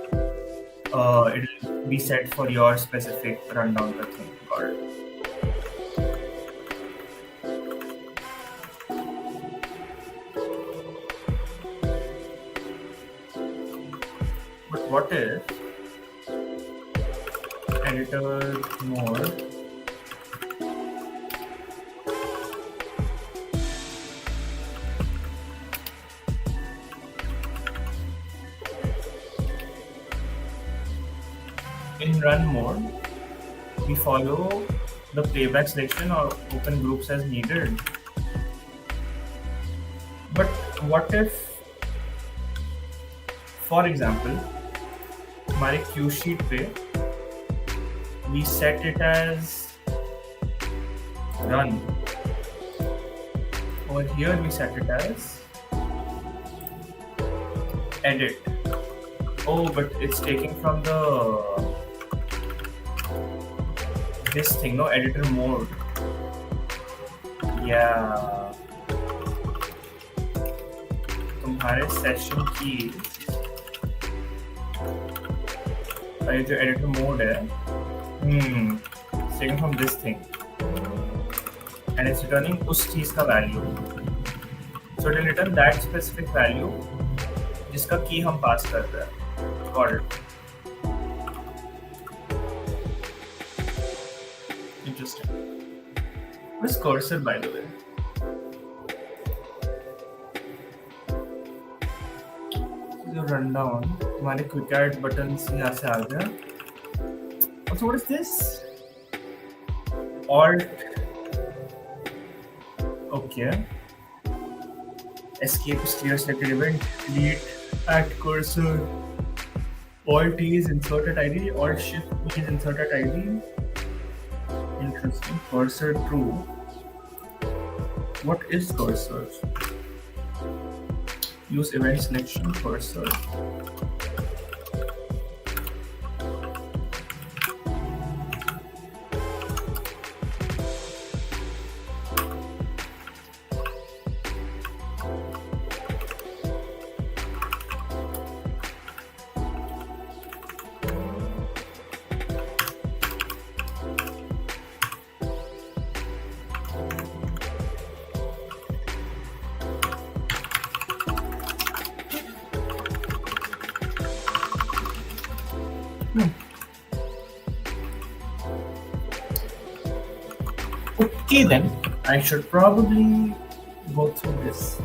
it'll be set for your specific rundown the thing. Got it. But what if editor mode in run mode we follow the playback selection or open groups as needed? But what if, for example, हमारे Q sheet पे we set it as run. Over here we set it as edit. Oh, but it's taking from the this thing, no, editor mode. Yeah. तुम्हारे session की ये जो editor mode है It's taken from this thing, and it's returning उस चीज का value. So it will return that specific value जिसका key हम pass कर रहे हैं. Got it? Interesting. What is cursor, by the way? जो rundown तुम्हारे quick add buttons यहाँ से आ गया. Also, what is this? Alt. Okay. Escape is clear selected event. Delete at cursor. Alt T is inserted ID. Alt Shift T is inserted ID. Interesting. Cursor true. What is cursor? Use event selection cursor. Okay, then I should probably go through this.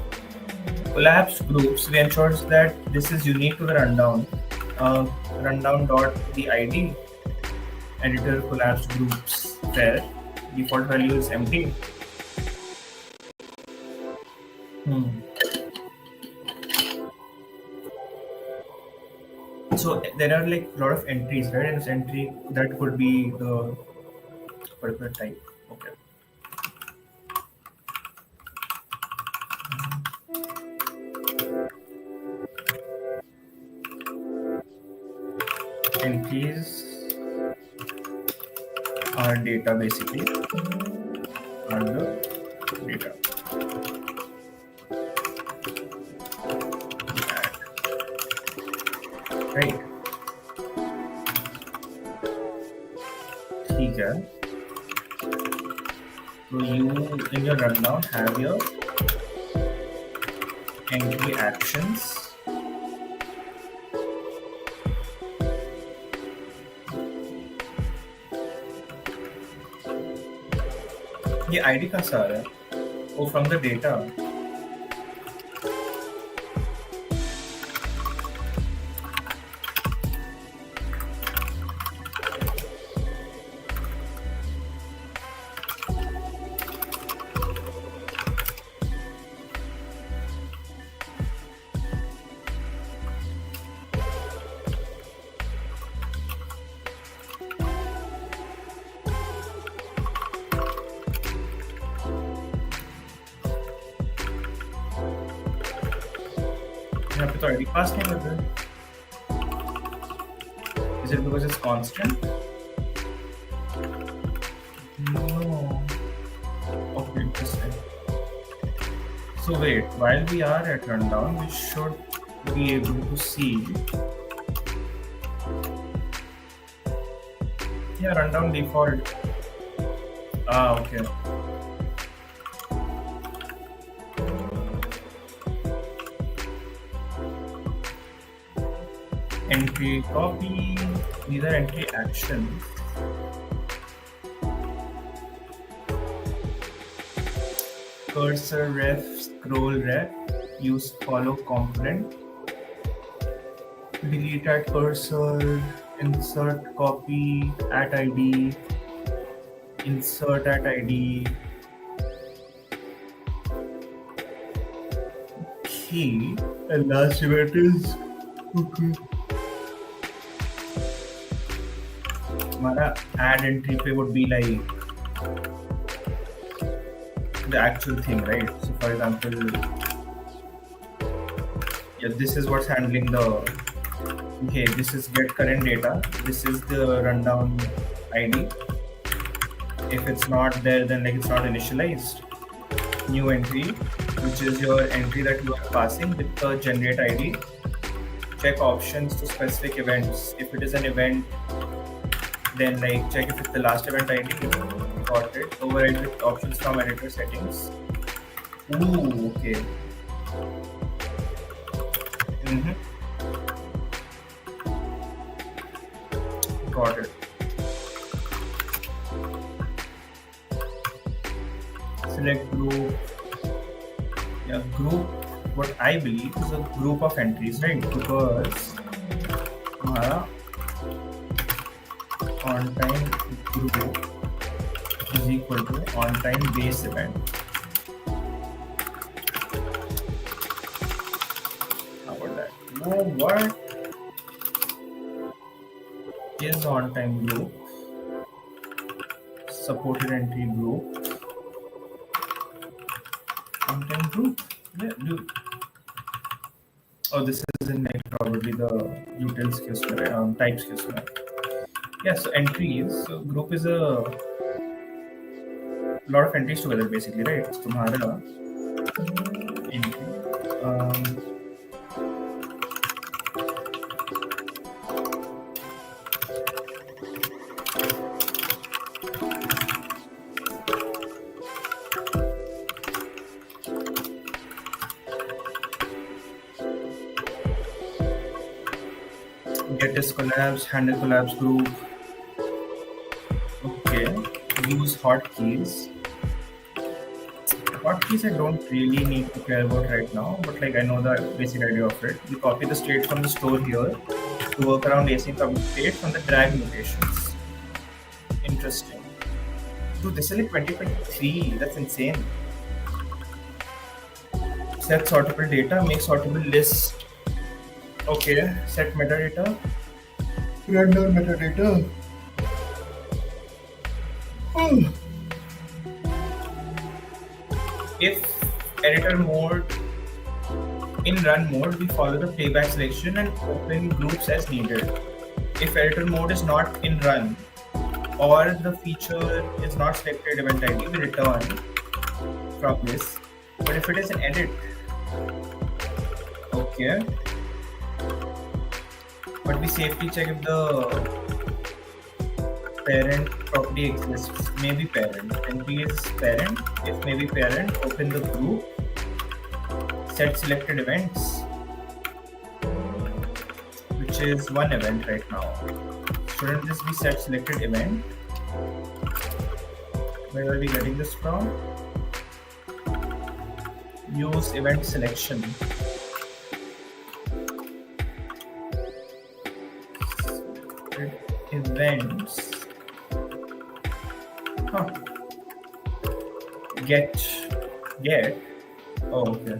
Collapsed groups, we ensure that this is unique to the rundown. Rundown dot the ID editor collapsed groups there. Default value is empty. So there are like a lot of entries, right? And this entry that could be the particular type. Okay. Entries are data, basically are the data. Right. ठीक है. So you in your rundown have your entry actions. ये ID कहाँ से आ रहा है? वो from the data. यहाँ पे तो आईडी पास नहीं कर रहा है. Is it because it's constant? No. Okay, interesting. So wait, while we are at rundown, we should be able to see. Yeah, rundown default. Okay. Entry copy, these are entry actions. Cursor ref, scroll ref, use follow component. Delete at cursor, insert copy at ID, insert at ID. Okay, and last event is okay. हमारा add entry पे would be like the actual thing, right? So for example, yeah, this is what's handling the, okay, this is get current data, this is the rundown ID. If it's not there, then like it's not initialized. New entry, which is your entry that you are passing with the generate ID. Check options to specific events. If it is an event Then like check if it's the last event ID. Got it. Override with options from editor settings. Ooh, okay. Mm-hmm. Got it. Select group. Yeah, group. What I believe is a group of entries, right? Because हमारा on time group is equal to on time base event. How about that? Whoa, what is on time group? Supported entry group. On time group. Yeah, dude. Oh, this is in like probably the utils के उसमें right? Types के उसमें. Yeah, so entries. So group is a lot of entries together basically, right? So तुम्हारा entry. Get is collabs, handle collabs group. Okay. Use hotkeys. Hotkeys I don't really need to care about right now, but like I know the basic idea of it. You copy the state from the store here to work around async public state from the drag mutations. Interesting. Dude, this is like 2023. That's insane. Set sortable data, make sortable list. Okay, set metadata. Render metadata. If editor mode in run mode, we follow the playback selection and open groups as needed. If editor mode is not in run or the feature is not selected event ID, we return from this. But if it is an edit, okay. But we safely check if the parent property exists. Maybe parent. NP is parent. If maybe parent, open the group. Set selected events, which is one event right now. Shouldn't this be set selected event? Where are we getting this from? Use event selection. Events. Huh. Get. Oh, okay.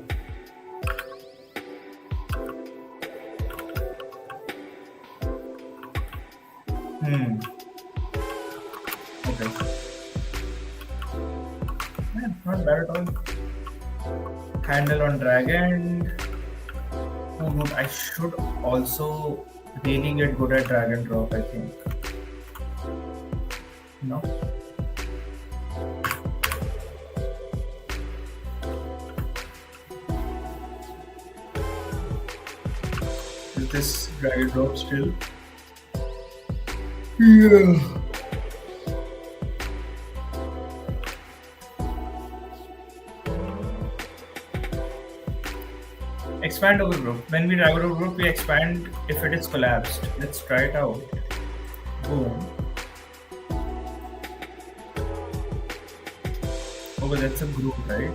Okay. Yeah, not bad at all. Handle on drag end. Oh, dude, I should also really get good at drag and drop, I think. No? Is this drag and drop still? Yeah. Expand over group. When we drag over group, we expand if it is collapsed. Let's try it out. Boom. Oh, but that's a group, right?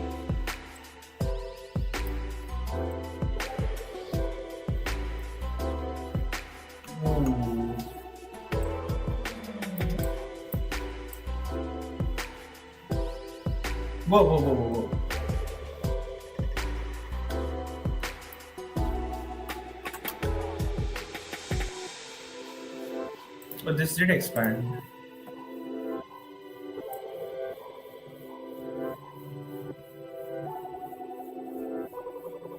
Ooh. Whoa. But this did expand.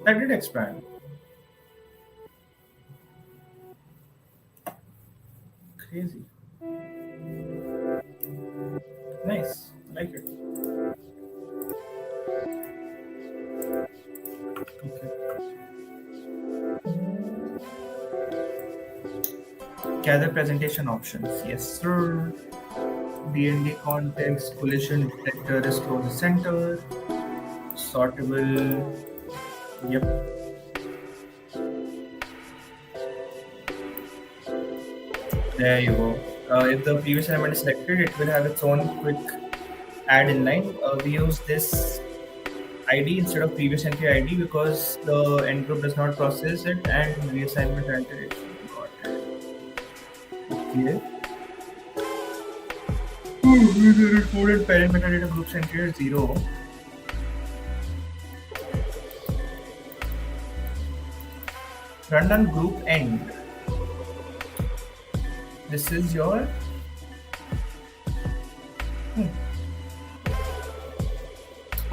That did expand. Crazy. Nice. I like it. Okay. Gather presentation options. Yes, sir. D&D context, collision detector is closest center, sortable. Yep. There you go. If the previous element is selected, it will have its own quick add inline. We use this ID instead of previous entry ID because the end group does not process it and reassignment alteration. Got it. Okay. The reported parent metadata groups entry is 0. Run on group end. This is your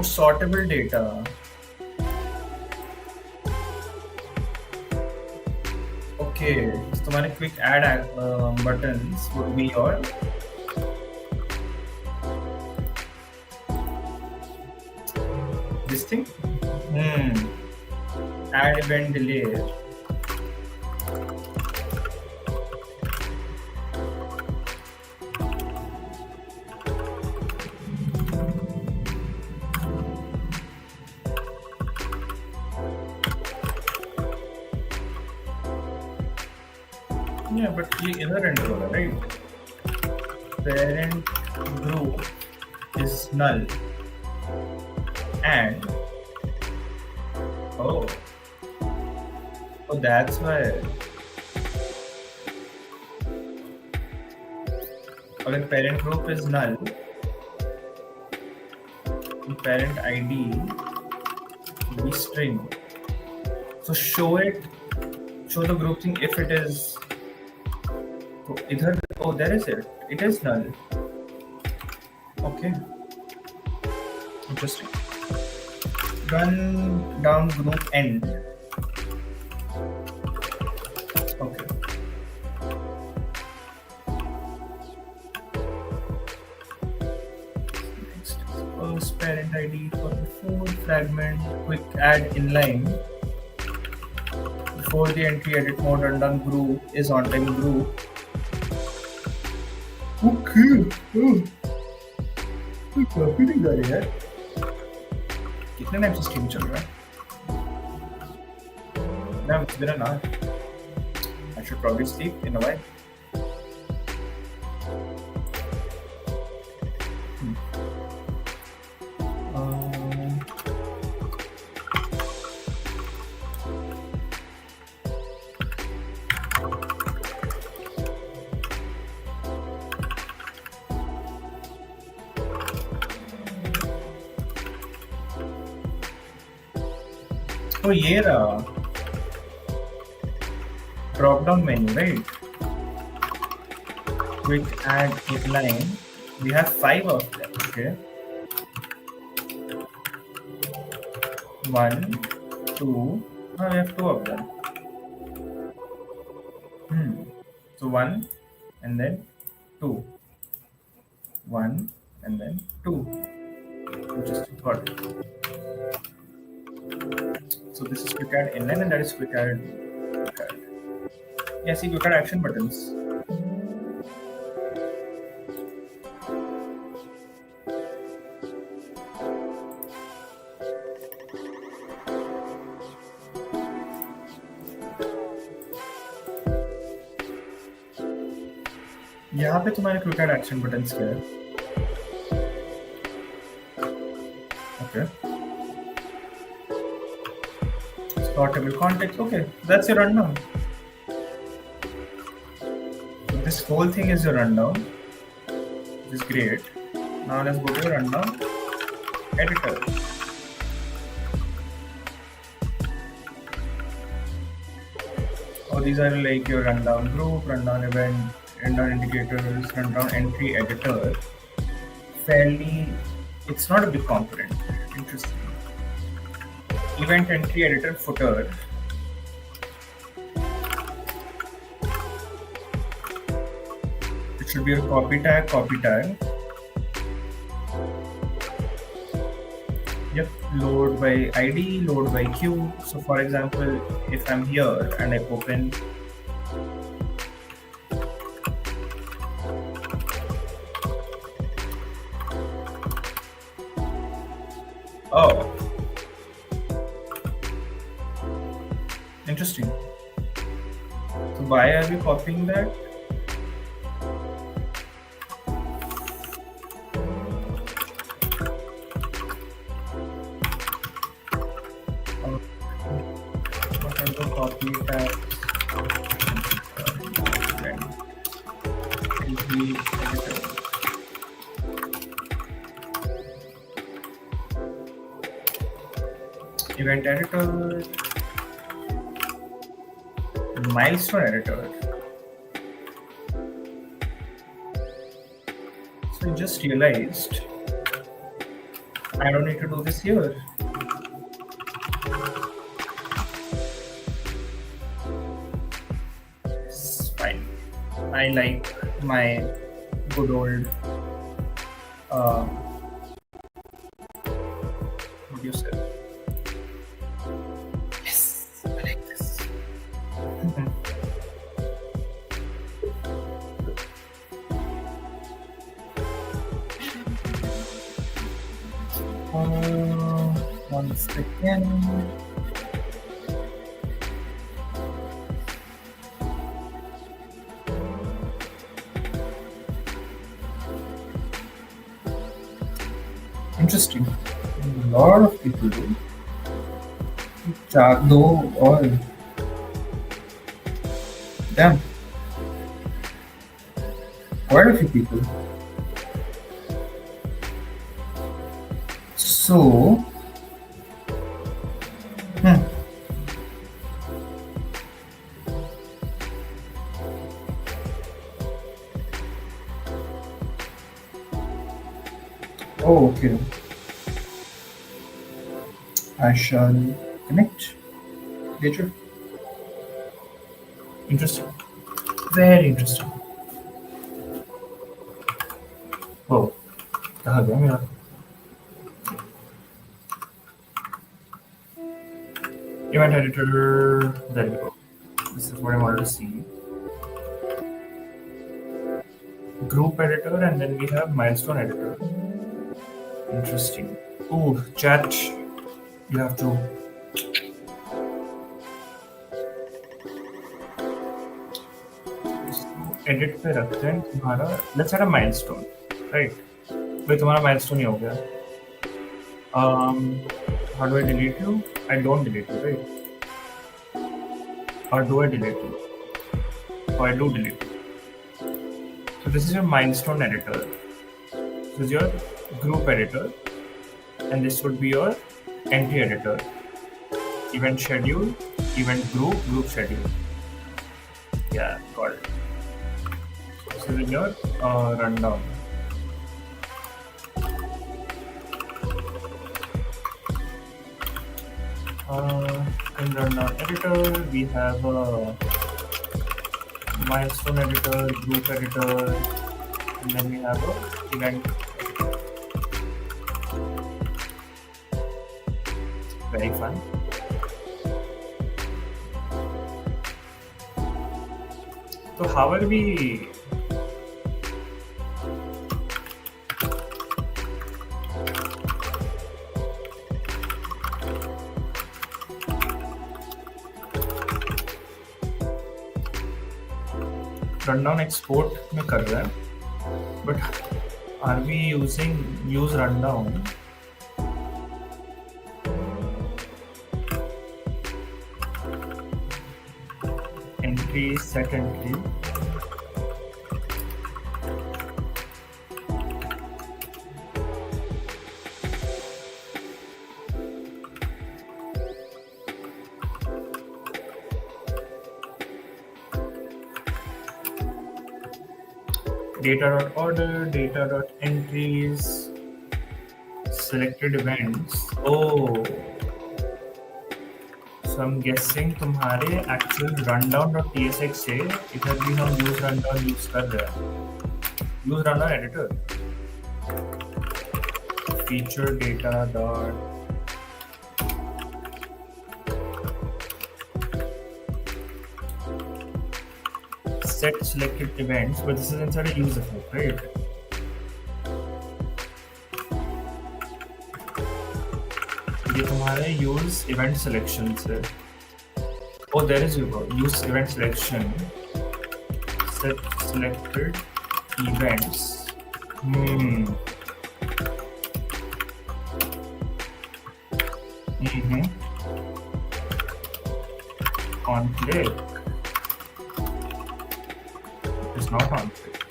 sortable data. Okay, so तुम्हारे quick add buttons would be your this thing. Add event delay. Yeah, but ये इधर enter होगा, right? Parent group is null and oh, that's why. अगर parent group is null, parent ID will be string. So show the group thing if it is. So either there is it. It is null. Okay. Interesting. Run down group end. Okay. Next, first parent ID for the fourth fragment. Quick add inline. Before the entry edit mode rundown group is on time group. Okay. काफी नहीं जा रही यार. कितने time से stream चल रहा है? No, it's been an hour. I should probably sleep in a while. तो ये रहा drop down menu, right? Quick add inline. We have 5 of them. Okay. 1, 2. Oh, we have 2 of them. So 1 and then 2. 1 and then 2. Just got it. So this is quick add inline and that is quick add. Yeah, see quick add action buttons. यहाँ पे तुम्हारे quick add action buttons क्या है? Okay. Sortable context. Okay, that's your rundown. So this whole thing is your rundown, which is great. Now let's go to your rundown editor. Oh, these are like your rundown group, rundown event, rundown indicators, rundown entry editor. Fairly, it's not a big component. Interesting. Event entry editor footer. It should be a copy tag. Yep, load by ID, load by queue. So for example, if I'm here and I open Oh, interesting. So why are we copying that? Uh, what are the copy tags? Then LV editor. Event editor, milestone editor. So I just realized I don't need to do this here. It's fine. I like my good old uh, what do you say? Yes, I like this. One second. Interesting. A lot of people do. No, all. Damn. Quite a few people. So, hmm. Oh, okay. I shall connect later. Interesting. Very interesting. Oh, कहाँ गया मेरा? Event editor. There we go. This is what I wanted to see. Group editor, and then we have milestone editor. Interesting. Ooh, chat. You have to. Edit पे रखते हैं तुम्हारा. Let's set a milestone, right? भाई तुम्हारा milestone ही हो गया. How do I delete you? I don't delete you, right? Or do I delete you? Oh, I do delete you. So this is your milestone editor. This is your group editor, and this would be your entry editor. Event schedule, event group, group schedule. Yeah, got it. This is in your rundown. In rundown editor, we have a milestone editor, group editor, and then we have a event. Very fun. So how are we? Rundown export में कर रहे हैं, but are we using use rundown? Entry, set entry. Data.order, data.entries, selected events. Oh, so I'm guessing तुम्हारे actual rundown.tsx से इधर भी हम use rundown use कर रहे हैं. Use rundown editor. Feature data dot. Set selected events, but this is inside a use effect, right? ये तुम्हारा use event selection से. Oh, there is use event selection. Set selected events. Conflict. It's not conflict.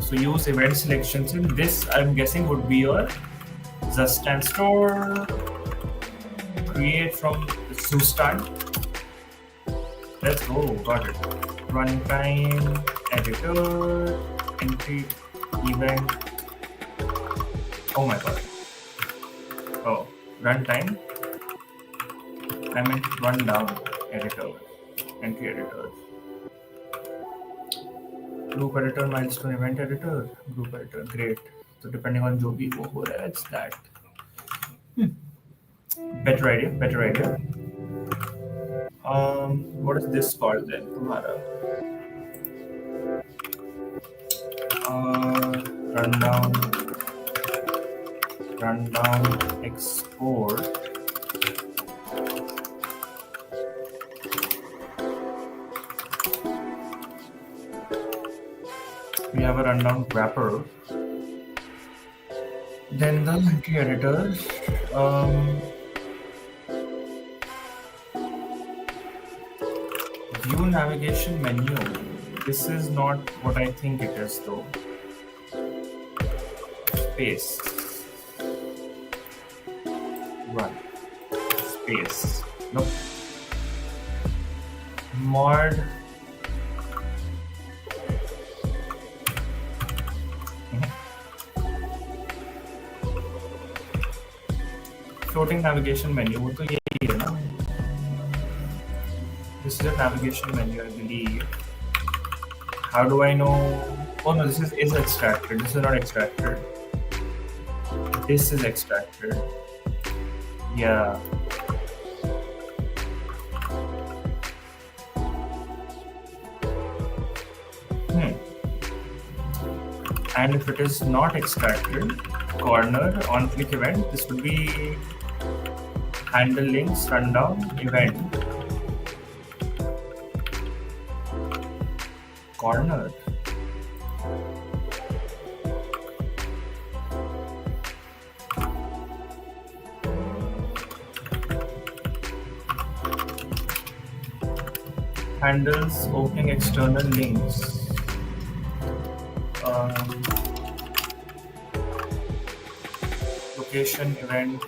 So use event selections in this. I'm guessing would be your just and store. Create from Zustand. Let's go. Got it. Runtime editor entry event. Oh my god. Oh, runtime. I meant rundown editor, entry editor. Group editor, milestone event editor, group editor. Great. So depending on जो भी वो हो रहा है, it's that. Better idea. What is this called then? तुम्हारा rundown export. We have a rundown wrapper. Then the entry editor. View navigation menu. This is not what I think it is though. Space. Run. Space. Nope. Mod. Floating navigation menu. वो तो यही है ना. This is a navigation menu, I believe. How do I know? Oh no, this is extracted. This is not extracted. This is extracted. Yeah. And if it is not extracted, corner on click event, this would be handle links rundown event. Corner. Handles opening external links. Location event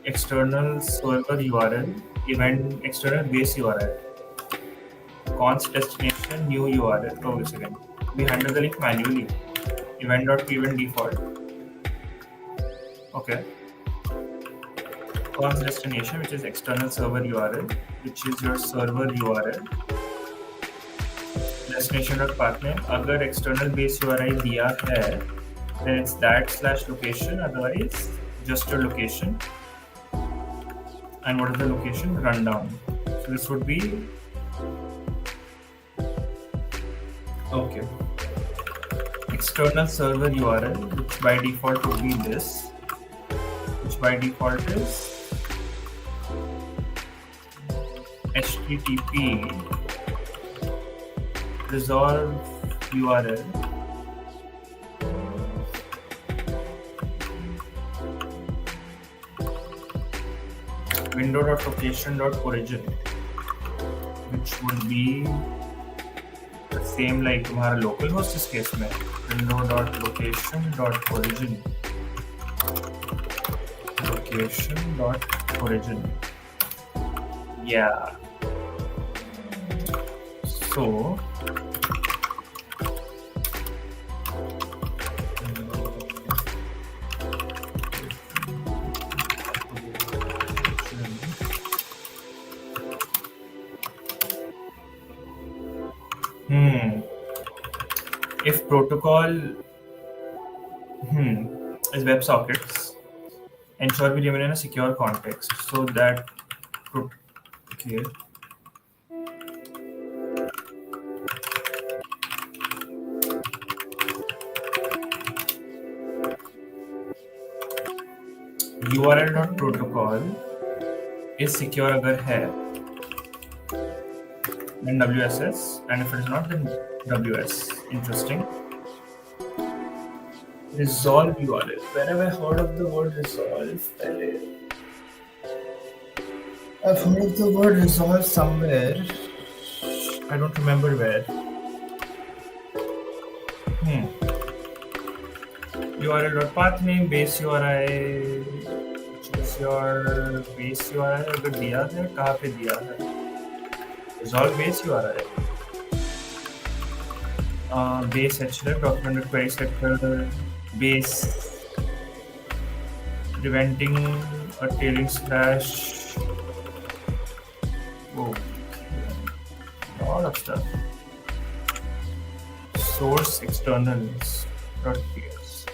external server URL event external base URL. Const destination new URL. Oh, wait a second. We handle the link manually. Event.prevent default. Okay. Const destination, which is external server URL, which is your server URL. Destination.path name. अगर external base URI दिया है, then it's that/location. Otherwise, just your location. And what is the location? Rundown. So this would be. Okay. External server URL, which by default would be this, which by default is HTTP resolve URL window.location.origin, which would be same like तुम्हारा local host इस case में window.location.origin location.origin. Yeah. So if protocol is WebSockets, ensure we remain in a secure context so that okay. url.protocol is secure अगर है then WSS, and if it is not then WS. Interesting. Resolve URL. Where have I heard of the word resolve? I've heard of the word resolve somewhere. I don't remember where. url.pathname base URI, which is your base URI. अगर दिया है कहाँ पे दिया है? Resolve base URI. Base href document query selector base preventing a tailing slash. Oh, lot of stuff. Source externals .ps.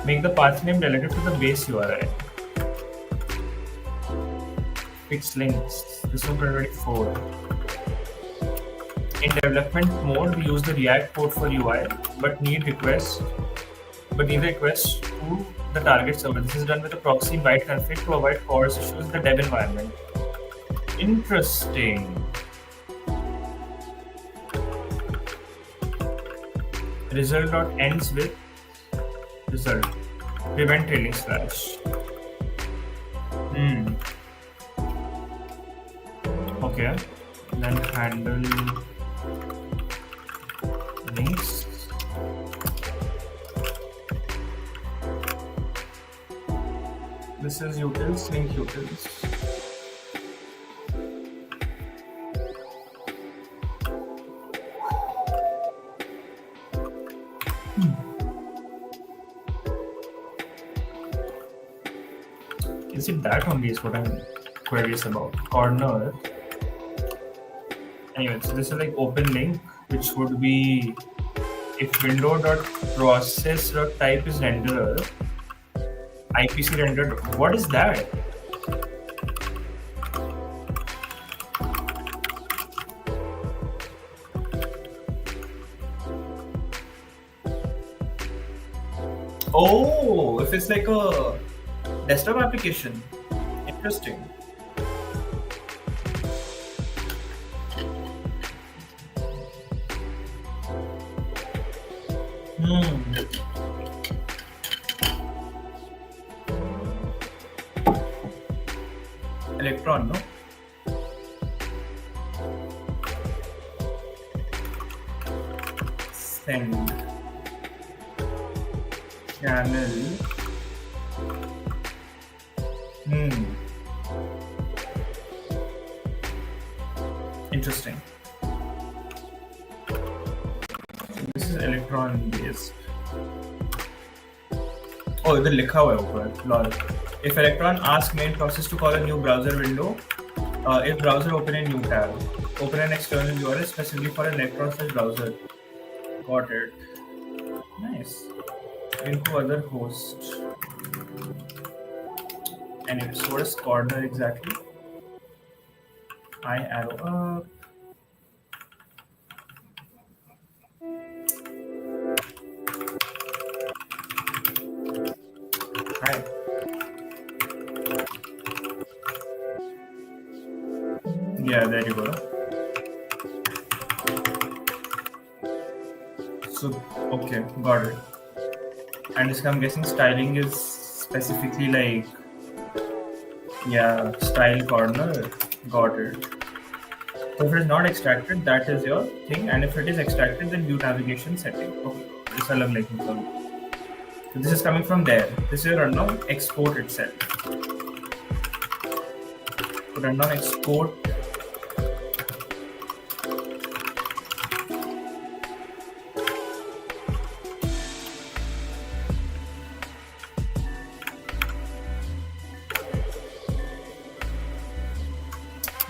Make the path name relative to the base URI. Fix links. This is 24. In development mode, we use the React code for UI, but need the request to the target server. This is done with a proxy byte config to avoid CORS issues in the dev environment. Interesting. Result.ends with result. Prevent trailing slash. Okay. Then handle links. This is utils, link utils. Is it that only is what I'm curious about? Corner. Anyway, so this is like open link, which would be if window.process.type is renderer, IPC rendered. What is that? Oh, if it's like a desktop application. Interesting. Electron, no? Send channel. Interesting. This is electron based. Oh, इधर लिखा हुआ है ऊपर. Lol. If electron asks main process to call a new browser window, if browser open a new tab, open an external URL specifically for electron/browser. Got it. Nice. Into other host. Anyways, what is corner exactly? I arrow up. Hi. Yeah, there you go. So, okay, got it. And I'm guessing styling is specifically like, yeah, style corner. Got it. So if it is not extracted, that is your thing, and if it is extracted, then view navigation setting. Okay, this I love like so this is coming from there. This is rundown export itself. So rundown export.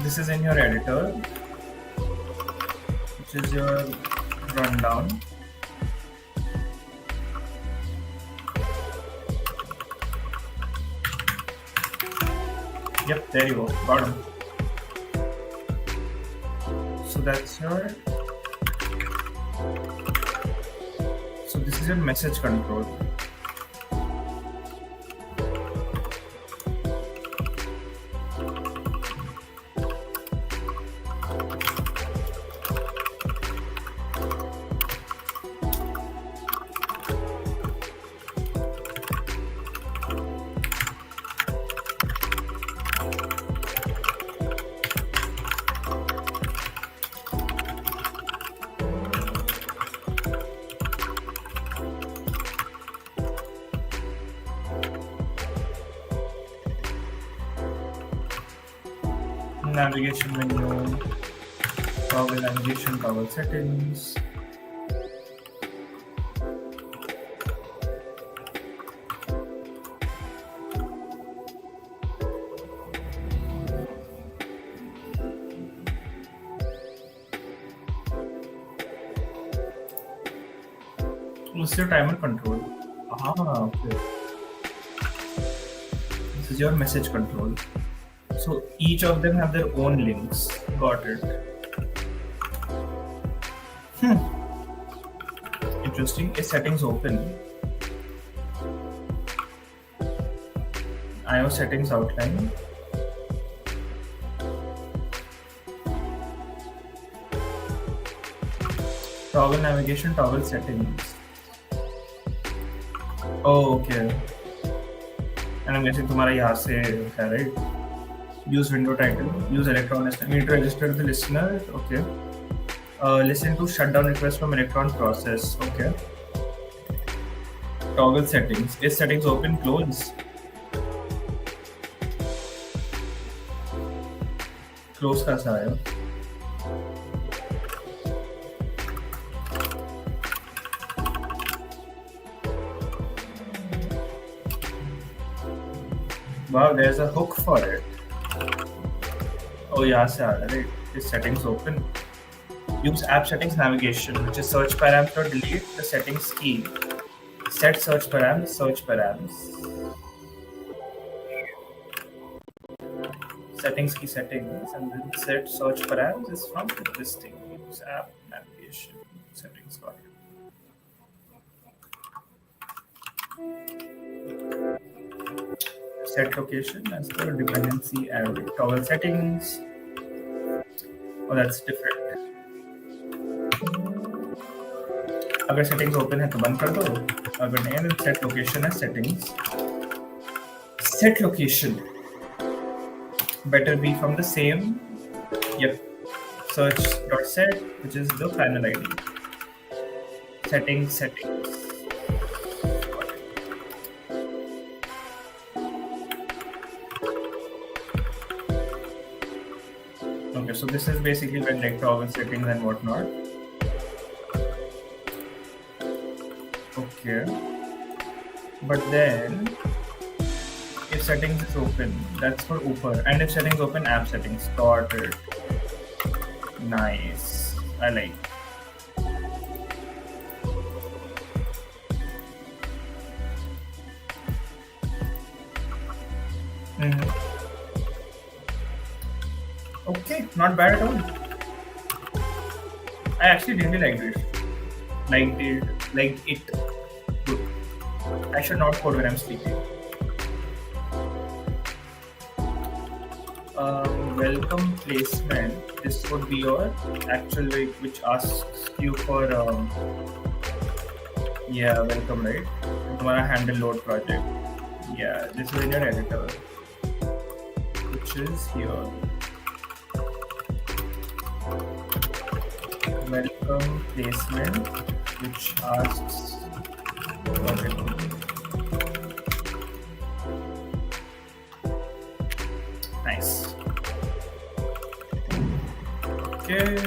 This is in your editor, which is your rundown. Yep, there you go, got him. So that's your. So this is your message control. navigation menu, toggle navigation, toggle settings. This is your timer control. Okay. This is your message control. So each of them have their own links. Got it. Interesting. Is settings open? IO settings outline. Toggle navigation, toggle settings. Oh, okay. And I'm guessing तुम्हारा यहाँ से है, right? Use window title. Use electron listener. Need to register the listener. Okay. Listen to shutdown request from electron process. Okay. Toggle settings. Is settings open? Close. Close कैसा आया? Wow, there's a hook for it. Oh, यहाँ से आ रहा है, right? Is settings open? Use app settings navigation, which is search params or delete the settings key. Set search params, search params. Settings key settings, and then set search params is from this thing. Use app navigation settings. Got it. Set location as the dependency array. Toggle settings. Oh, that's different. अगर settings open है तो बंद कर दो. अगर नहीं है तो set location as settings. Set location better be from the same. Yep. Search.set, which is the final ID. Settings. Okay, so this is basically when like toggle settings and whatnot. Okay, but then if settings is open, that's for Uber, and if settings open, app settings. Got it. Nice. I like. Okay, not bad at all. I actually really liked it. Liked it. Good. I should not code when I'm sleeping. Welcome placement. This would be your actual like which asks you for welcome, right? Tomorrow handle load project. Yeah, this is in your editor, which is here. Welcome placement, which asks nice. Okay.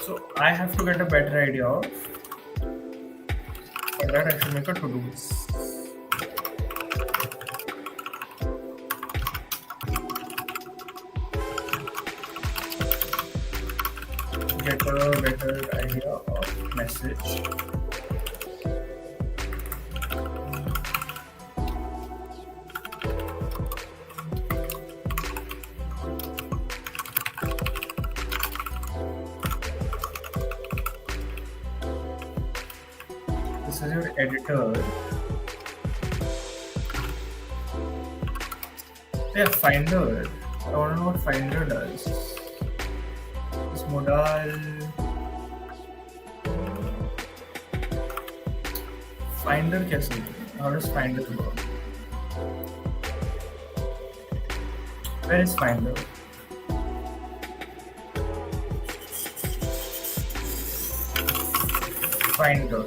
So I have to get a better idea of. For that, I should make a to-do list. Get a better idea of message. This is your editor. Yeah, Finder. I want to know what Finder does. This modal. Finder कैसे? How does Finder work? Where is Finder? finder,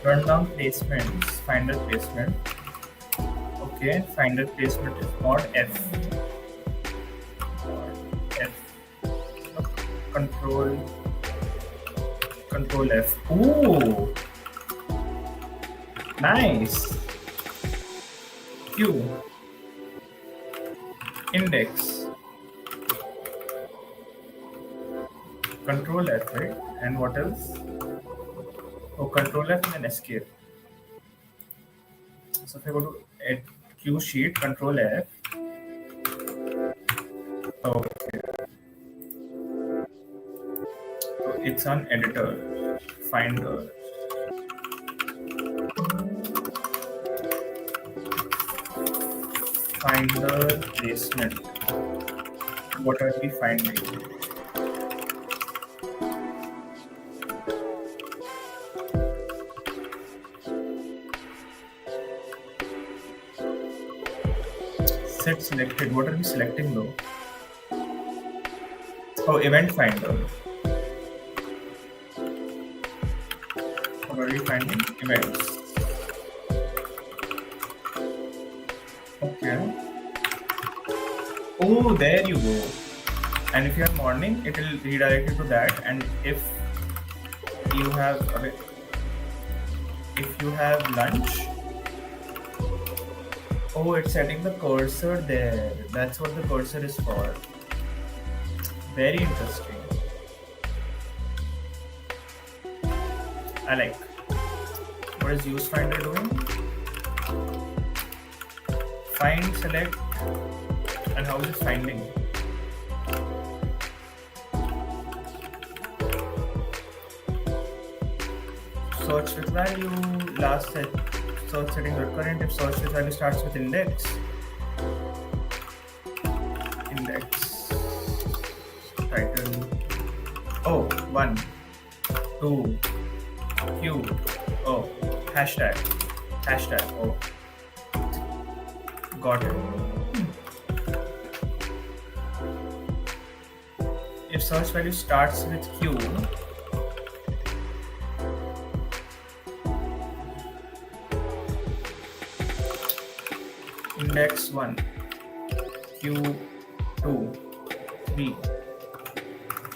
rundown placements, finder placement. Okay, finder placement is mod F. Mod F. Control. Control F. Ooh, nice. Q. Index. Control F, right? And what else? Oh, Control F and then escape. So if I go to Q sheet, Control F. Okay. So it's on editor, finder. Finder placement. What are we finding? Set selected. What are we selecting though? Oh, event finder. What are we finding? Events. Okay. Oh, there you go. And if you have morning, it will redirect you to that. And if you have lunch, oh, it's setting the cursor there. That's what the cursor is for. Very interesting. I like. What is use finder doing? Find, select, and how is it finding? Search with value, last set, search setting dot current. If search with value starts with index, title. Oh, 1, 2, Q. Oh, hashtag. Oh, got it. If search value starts with Q, index 1, Q 2, 3.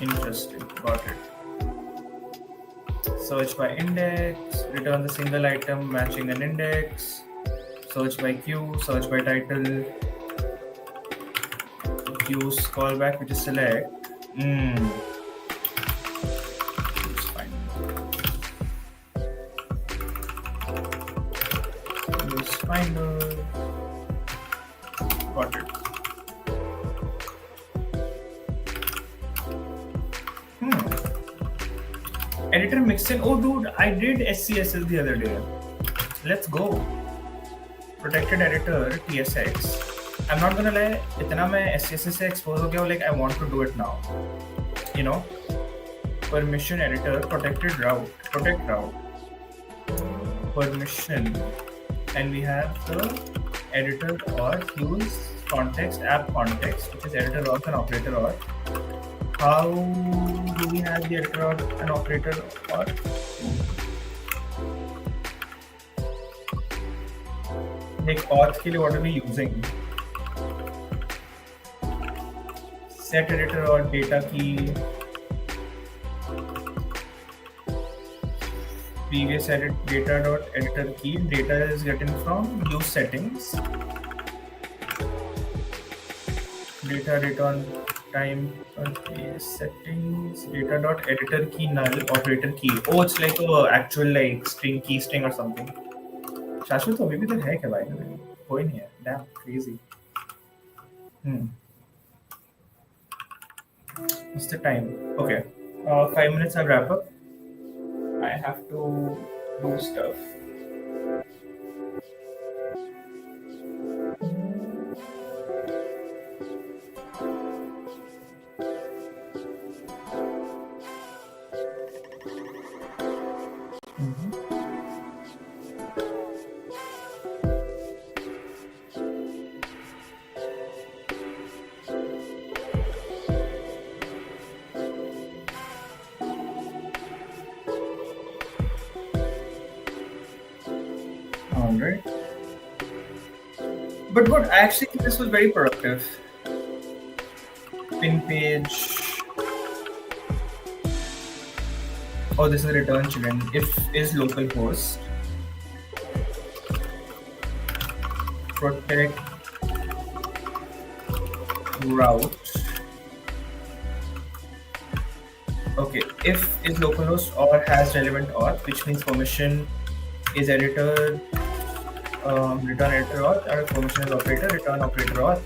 Interesting, got it. Search by index, return the single item matching an index. Search by Q, search by title. Use callback, which is select. It's fine. Use finder. Got it. Editor mixin. Oh, dude, I did SCSS the other day. Let's go. Protected editor TSX. I'm not gonna lie. इतना मैं SCSS से expose हो गया हूँ. Like I want to do it now. You know. Permission editor protected route. Protect route. Permission. And we have the editor auth use context app context, which is editor auth and operator auth. How do we have the editor auth and operator auth? Like auth के लिए what are we using? Set editor or data key. Previous edit data dot editor key. Data is getting from use settings. Data return time settings. Data dot editor key null operator key. Oh, it's like a actual like string key string or something. शाश्वत तो अभी भी तो है क्या भाई में कोई नहीं है. Damn crazy. What's the time? Okay, 5 minutes. I'll wrap up. I have to do stuff. down, right? But good, I actually think this was very productive. Pin page. Oh, this is return children. If is localhost. Protect route. Okay, if is localhost or has relevant auth, which means permission is editor, return editor auth, or permission is operator, return operator auth.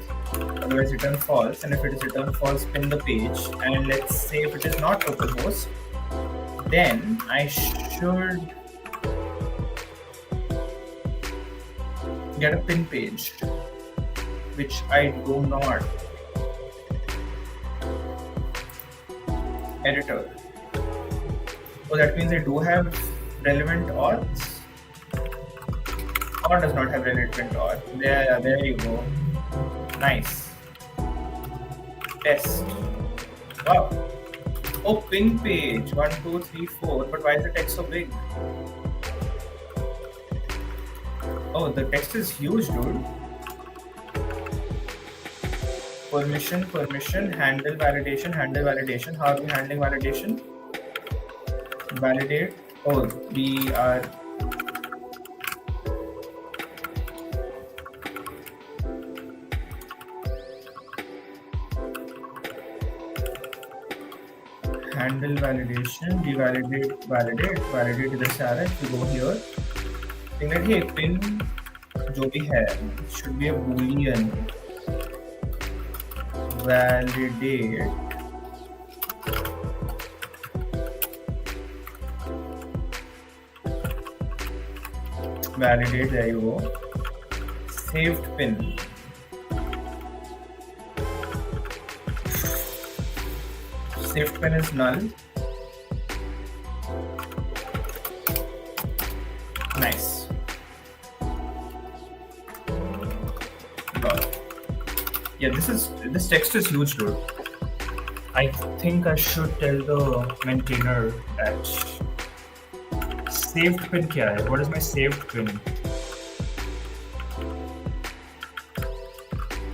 Otherwise, return false. And if it is return false, pin the page. And let's say if it is not localhost, then I should get a pin page, which I do not. Editor. So that means I do have relevant auths, or does not have relevant auth. There you go. Nice. Test. Wow. Oh, pin page 1, 2, 3, 4. But why is the text so big? Oh, the text is huge, dude. Permission, handle validation. How are we handling validation? Validate. Oh, we are. Handle validation, devalidate, validate इधर से आ रहा है. If you go here, think that ये pin जो भी है should be a boolean. Validate there you go. Saved pin. Saved pin is null. Nice. Yeah, this text is huge, dude. I think I should tell the maintainer that saved pin kya hai? What is my saved pin?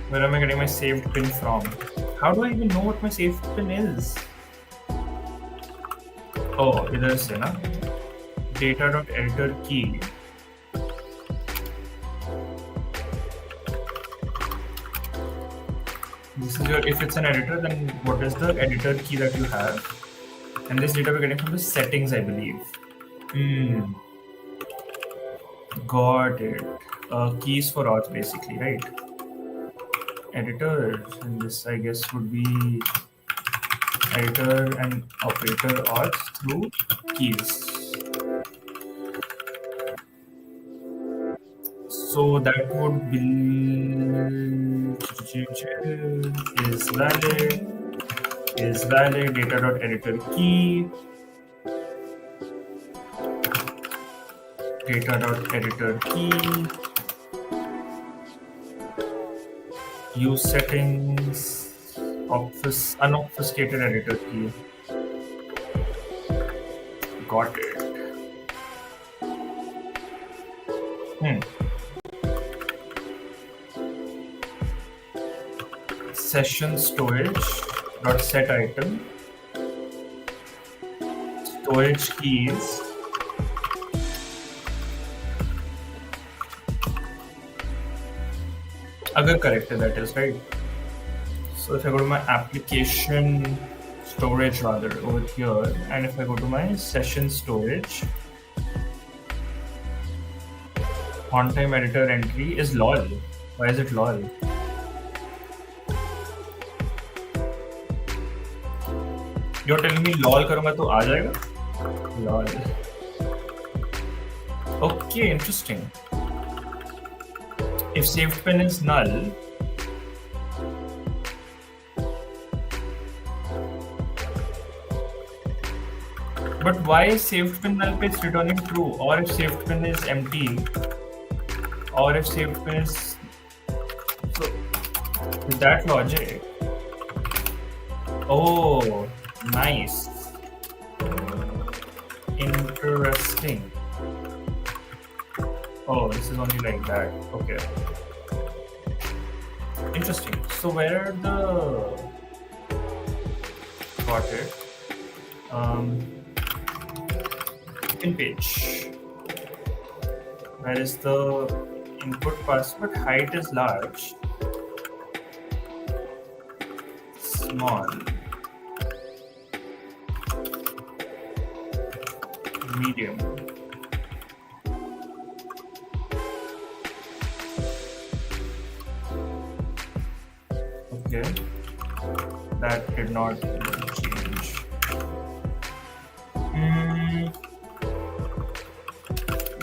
Where am I getting my saved pin from? How do I even know what my saved pin is? Oh, idhar se na data.editor key. This is your, if it's an editor, then what is the editor key that you have? And this data we're getting from the settings, I believe. Got it. Keys for auth basically, right? Editor, and this I guess would be editor and operator auth through keys. So that would be is valid data.editor key use settings unobfuscated editor key. Got it. Session storage dot set item storage keys agar corrected, that is right. So if I go to my application storage rather over here, and if I go to my session storage, on time editor entry is lol. Why is it lol? You're telling me lol करूँगा तो आ जाएगा? Lol. Okay, interesting. If saved pin is null, but why is saved pin null पे it's returning true? Or if saved pin is empty, or if saved pin is, so with that logic, oh. Nice. Interesting. Oh, this is only like that. Okay. Interesting. So where are the got it? In page. Where is the input password? Height is large. Small. Medium. Okay. That did not change.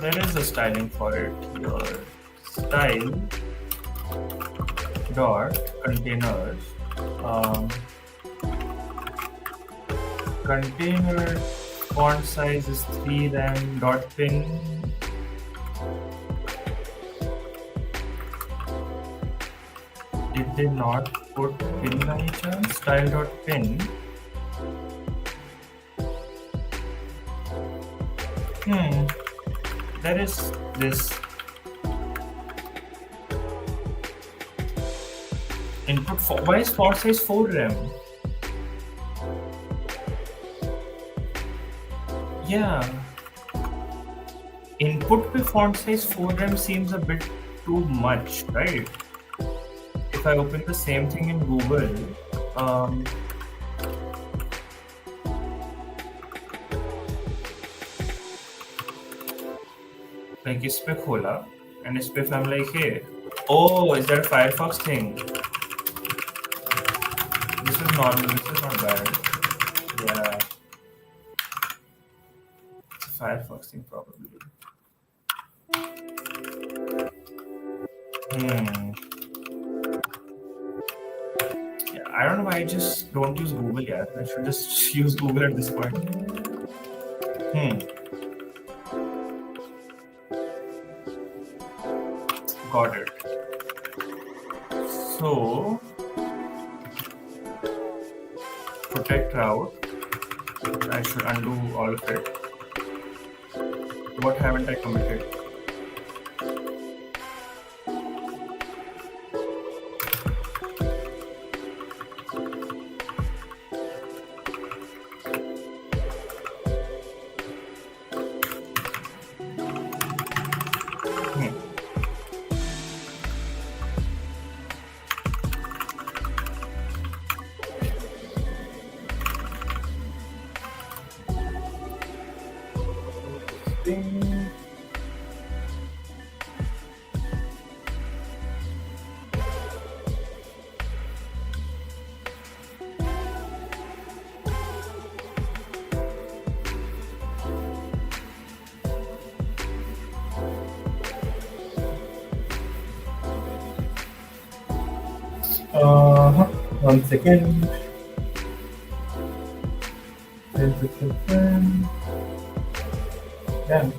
There is a styling for it here. Style dot containers. Container font size is 3, then dot pin. Did they not put pin by any chance? Style dot pin. There is this input. Why is font size 4 rem? Yeah. Input पे font size 4 rem seems a bit too much, right? If I open the same thing in Google, like इस पे खोला, and इस पे if I'm like, hey, oh, is that a Firefox thing? This is normal. This is not bad. Yeah, it's a Firefox thing probably. Yeah, I don't know why I just don't use Google yet. I should just use Google at this point. Got it. So, protect route. I should undo all of it. What haven't I committed? One second. Damn.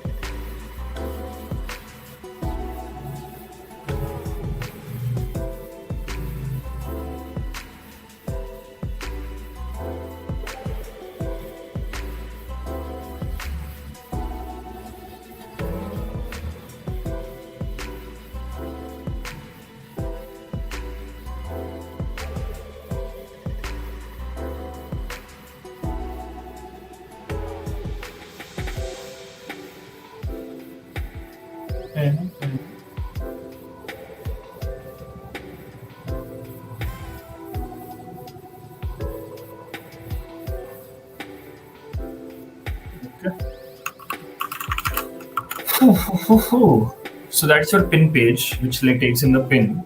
So that's your pin page, which like takes in the pin.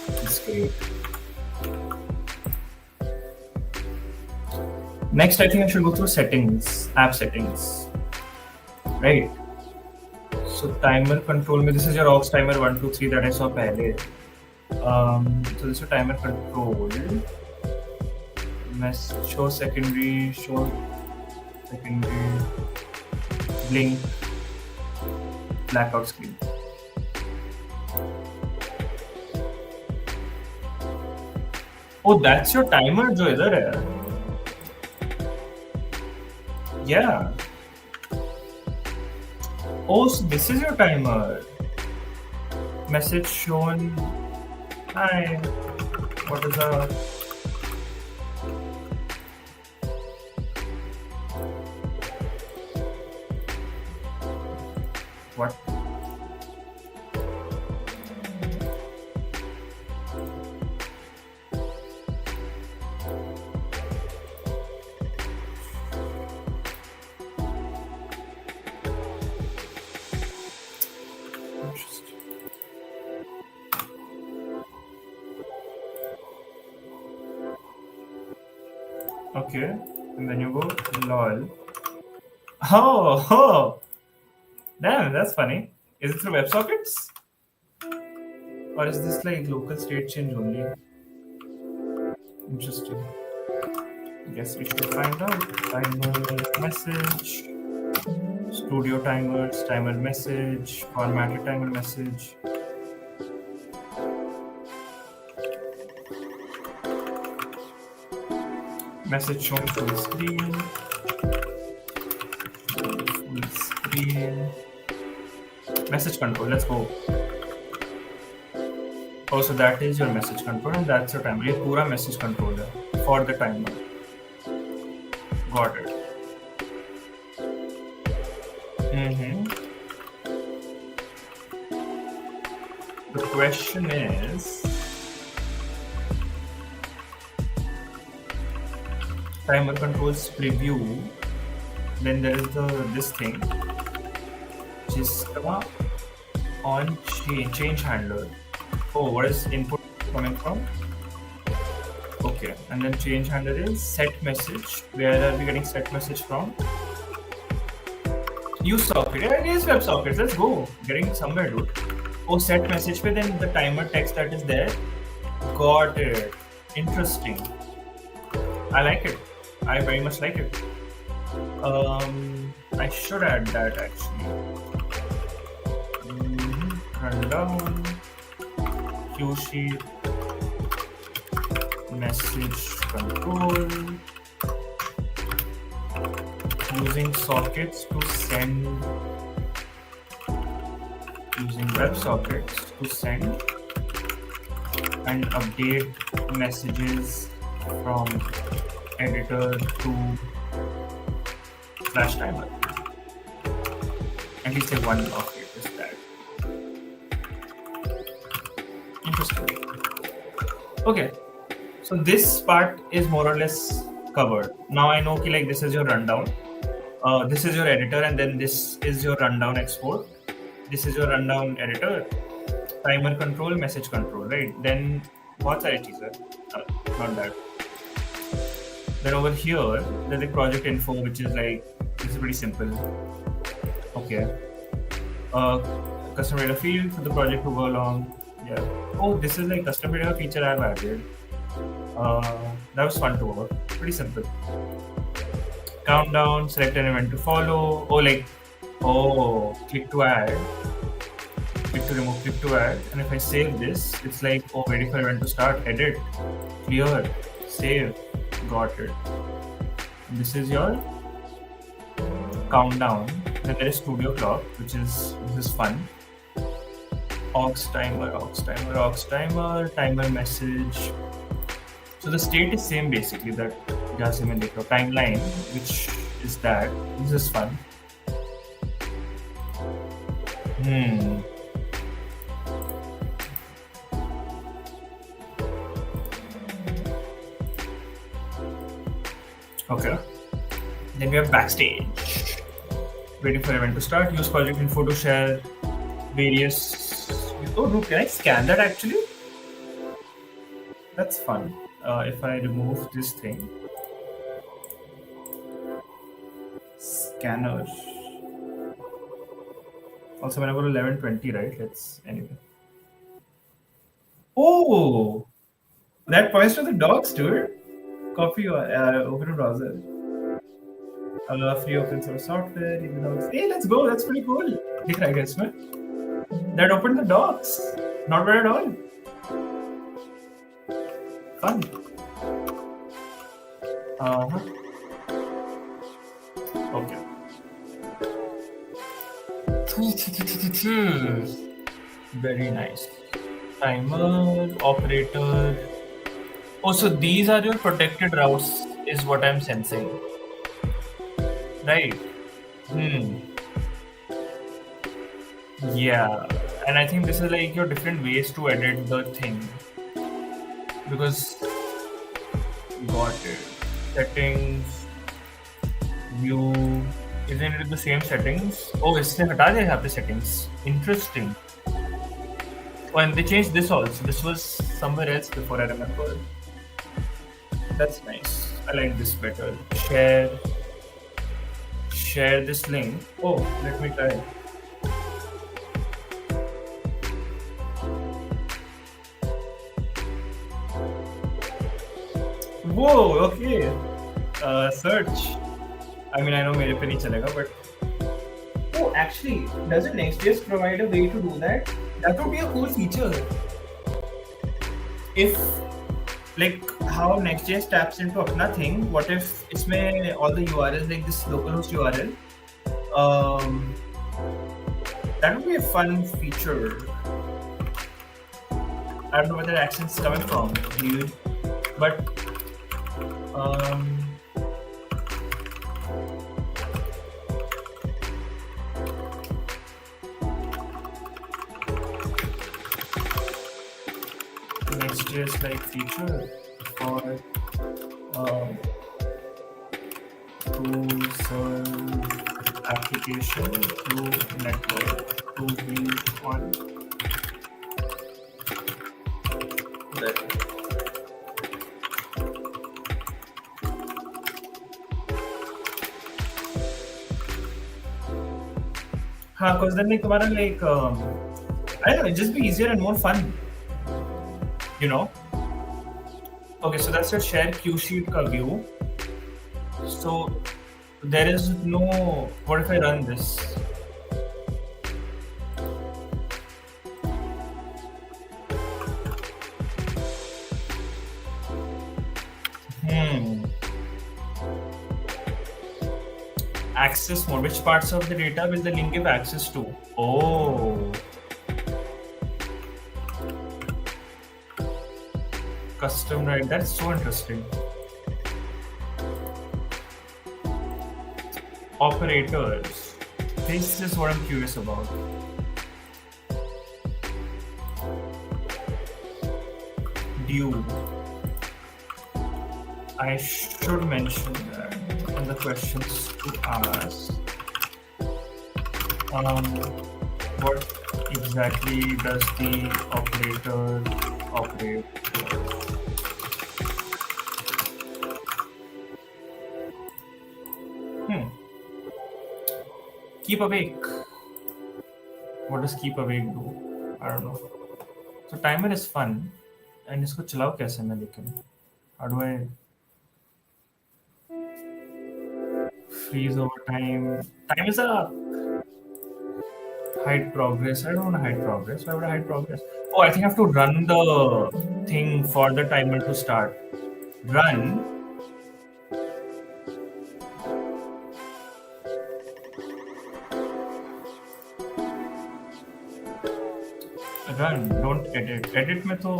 That's great. Next, I think I should go through settings, app settings, right? So timer control. This is your aux timer 1, 2, 3 that I saw pehle. So this is timer control. Show secondary, blink, blackout screen. Oh, that's your timer जो इधर है. Yeah. Oh, so this is your timer. Message shown. Hi. What is up? What? Interesting. Okay, and then you go lol. Oh, oh, damn, that's funny. Is it through WebSockets? Or is this like local state change only? Interesting. Guess we should find out. Timer message, studio timers, timer message, formatted timer message. Message shown full screen. Full screen. Message control, let's go. Oh, so that is your message control and that's your timer. ये पूरा message controller for the timer. Got it. The question is, timer controls preview. Then there is this thing, which is on change handler. Oh, what is input coming from? Okay, and then change handler is set message. Where are we getting set message from? Use socket. Yeah, it is WebSockets. Let's go. Getting somewhere, dude. Oh, set message पे then the timer text that is there. Got it. Interesting. I like it. I very much like it. I should add that actually. Rundown. Cue sheet. Message control. Using sockets to send. Using WebSockets to send and update messages from editor to flash timer. At least one of it is that. Interesting. Okay, so this part is more or less covered. Now I know like this is your rundown. This is your editor, and then this is your rundown export. This is your rundown editor, timer control, message control, right? Then what's our teaser? Not that. Then over here, there's a project info, which is like, this is pretty simple. Okay. Custom data field for the project to go along. Yeah. Oh, this is like custom data feature I've added. That was fun to work. Pretty simple. Countdown, select an event to follow. Click to add. Click to remove, click to add. And if I save this, it's like, waiting for event to start, edit, clear, save, got it. And this is your countdown. Then there is studio clock, which is fun. Aux timer, timer message. So the state is same basically, that timeline, which is that. This is fun. Okay. Then we have backstage. Waiting for event to start. Use project info to share various. Oh, dude, can I scan that actually? That's fun. If I remove this thing. Scanner. Also, when I go to 11:20, right? Anyway. Oh! That points to the docs, dude. Copy open a browser. Free open source software. Hey, let's go. That's pretty cool. Look at this, man. That opened the docs. Not bad at all. Fun. Okay. Very nice. Timer, operator. Oh, so these are your protected routes, is what I'm sensing. Right. Hmm. Yeah. And I think this is like your different ways to edit the thing. Because got it. Settings, view. Isn't it the same settings? Oh, इसने हटा दिया यहाँ पे settings. Interesting. Oh, and they changed this also. This was somewhere else before, I remember. That's nice. I like this better. Share this link. Oh, let me try. Whoa, okay. Search. I mean, I know मेरे पे नहीं चलेगा, but oh, actually, doesn't Next.js provide a way to do that? That would be a cool feature. If like how Next.js taps into अपना thing, what if इसमें all the URLs like this localhost URL? That would be a fun feature. I don't know where that accent's coming from, dude. But Next.js like feature for to serve application to network to be on that. हाँ, because then like तुम्हारा like I don't know, it'd just be easier and more fun, you know. Okay, so that's your share queue sheet ka view. So there is no. What if I run this? Access mode. Which parts of the data will the link give access to? Oh. Custom, right? That's so interesting. Operators. This is what I'm curious about. Due. I should mention that in the questions to ask. What exactly does the operator operate? Keep awake. What does keep awake do? I don't know. So timer is fun. And इसको चलाओ कैसे मैं लेकिन? How do I freeze over time? Time is up. Hide progress. I don't want to hide progress. Why would I hide progress? Oh, I think I have to run the thing for the timer to start. Run. Run. Don't edit. Edit में तो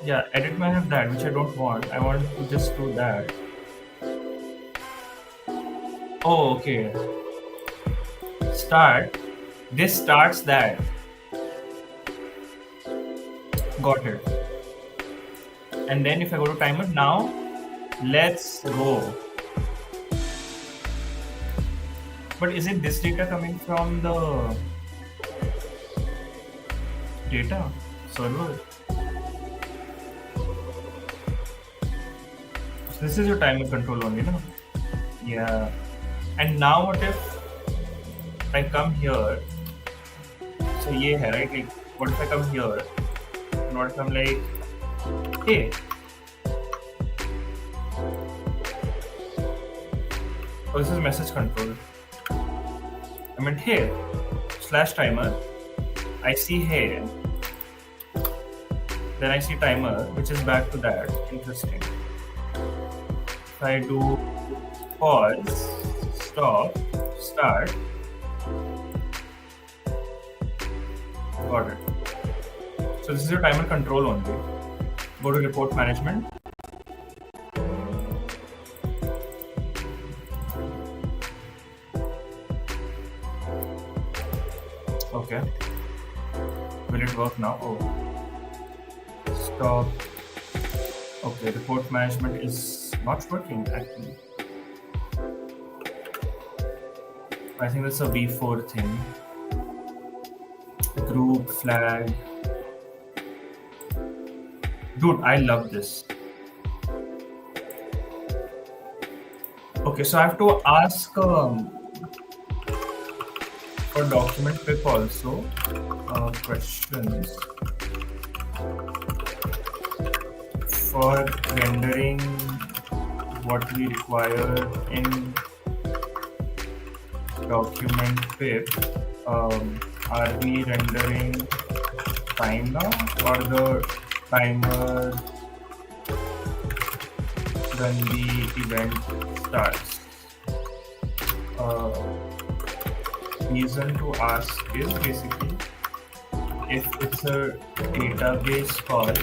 yeah, edit may have that, which I don't want. I want to just do that. Oh, okay. Start. This starts that. Got it. And then if I go to timer now, let's go. But is it this data coming from the data server? So this is your timer control only, no? Yeah. And now what if I come here? So ये है, right? Like, what if I come here? And what if I'm like, hey, oh, this is message control. I meant hey, /timer. I see hey. Then I see timer, which is back to that. Interesting. If I do pause, stop, start, got it. So this is your timer control only. Go to report management. Okay. Will it work now? Oh. Stop. Okay, report management is not working actually. I think that's a V4 thing. Group flag. Dude, I love this. Okay, so I have to ask for document pip also questions for rendering what we require in document pip. Are we rendering timer or the timer when the event starts? Reason to ask is basically if it's a database call,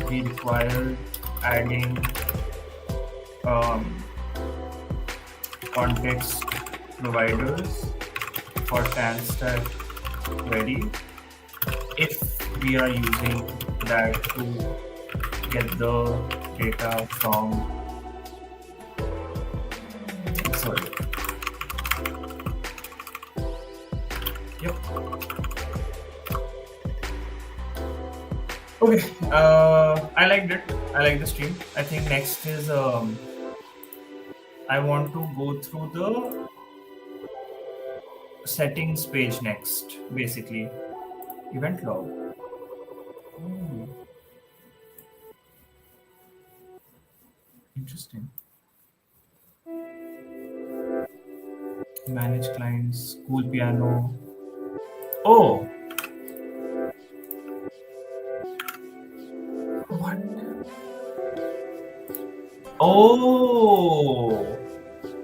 we require adding context providers for TANSTAT query if we are using that to get the data from sorry. Yep. Okay. I liked it. I like the stream. I think next is I want to go through the settings page next, basically. Event log. Oh. Interesting. Manage clients, school piano. Oh! What? Oh!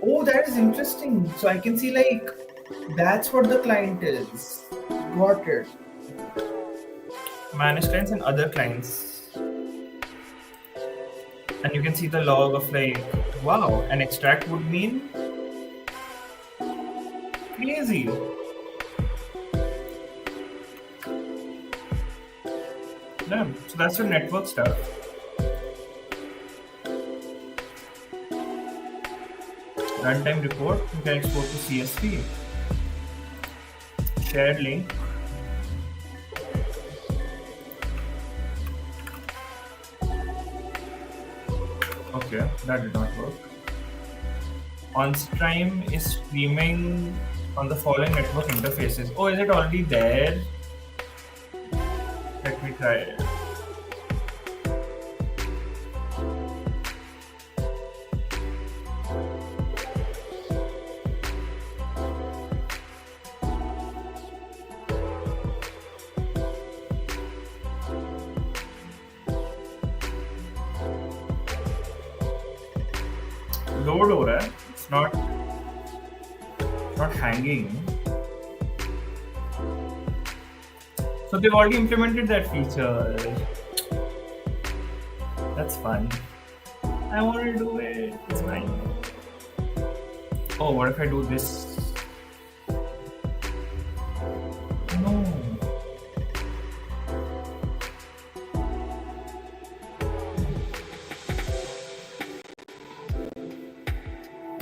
Oh, that is interesting. So I can see like that's what the client is. Got it. Manage clients and other clients. And you can see the log of like, wow, an extract would mean crazy. Yeah, so that's your network stuff. Runtime report, you can export to CSV. Shared link. Okay, that did not work. On-stream is streaming on the following network interfaces. Oh, is it already there? Let me try it. Load हो रहा है. It's not hanging. So they've already implemented that feature. That's fun. I want to do it. It's fine. Oh, what if I do this? No.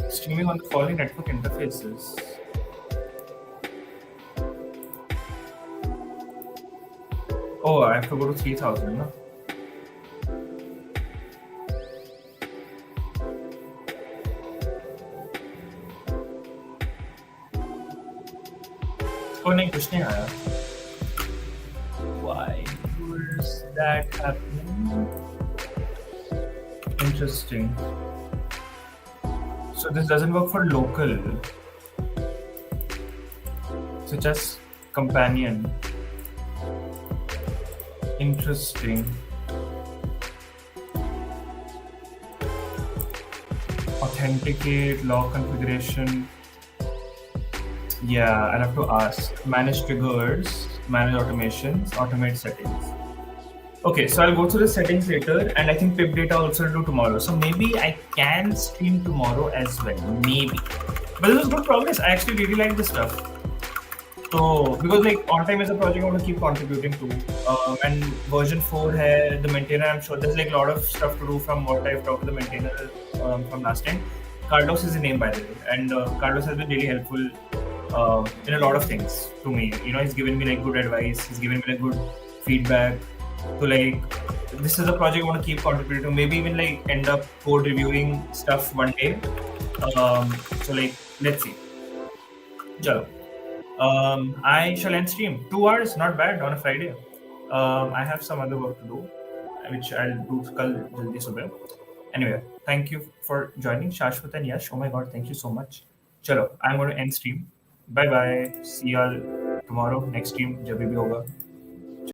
Streaming on the following network interfaces. Oh, I have to go to 3000, no? Oh, नहीं कुछ नहीं आया. Why was that happening? Interesting. So this doesn't work for local. So just companion. Interesting. Authenticate, log configuration. Yeah, I'll have to ask. Manage triggers, manage automations, automate settings. Okay, so I'll go through the settings later, and I think pip data also will do tomorrow. So maybe I can stream tomorrow as well. Maybe. But this was good progress. I actually really like this stuff. So because like on time is a project I want to keep contributing to, and version 4 hai the maintainer. I'm sure there's like a lot of stuff to do from what I've talked to the maintainer from last time. Carlos is the name by the way, and Carlos has been really helpful in a lot of things to me. You know, he's given me like good advice. He's given me like good feedback. So like this is a project I want to keep contributing to. Maybe even like end up code reviewing stuff one day. So like let's see. Chalo. I shall end stream. 2 hours, not bad on a Friday. I have some other work to do, which I'll do kal jaldi subah. Anyway, thank you for joining, Shashwat and Yash. Oh my god, thank you so much. Chalo, I'm going to end stream. Bye bye. See y'all tomorrow. Next stream, jab bhi hoga.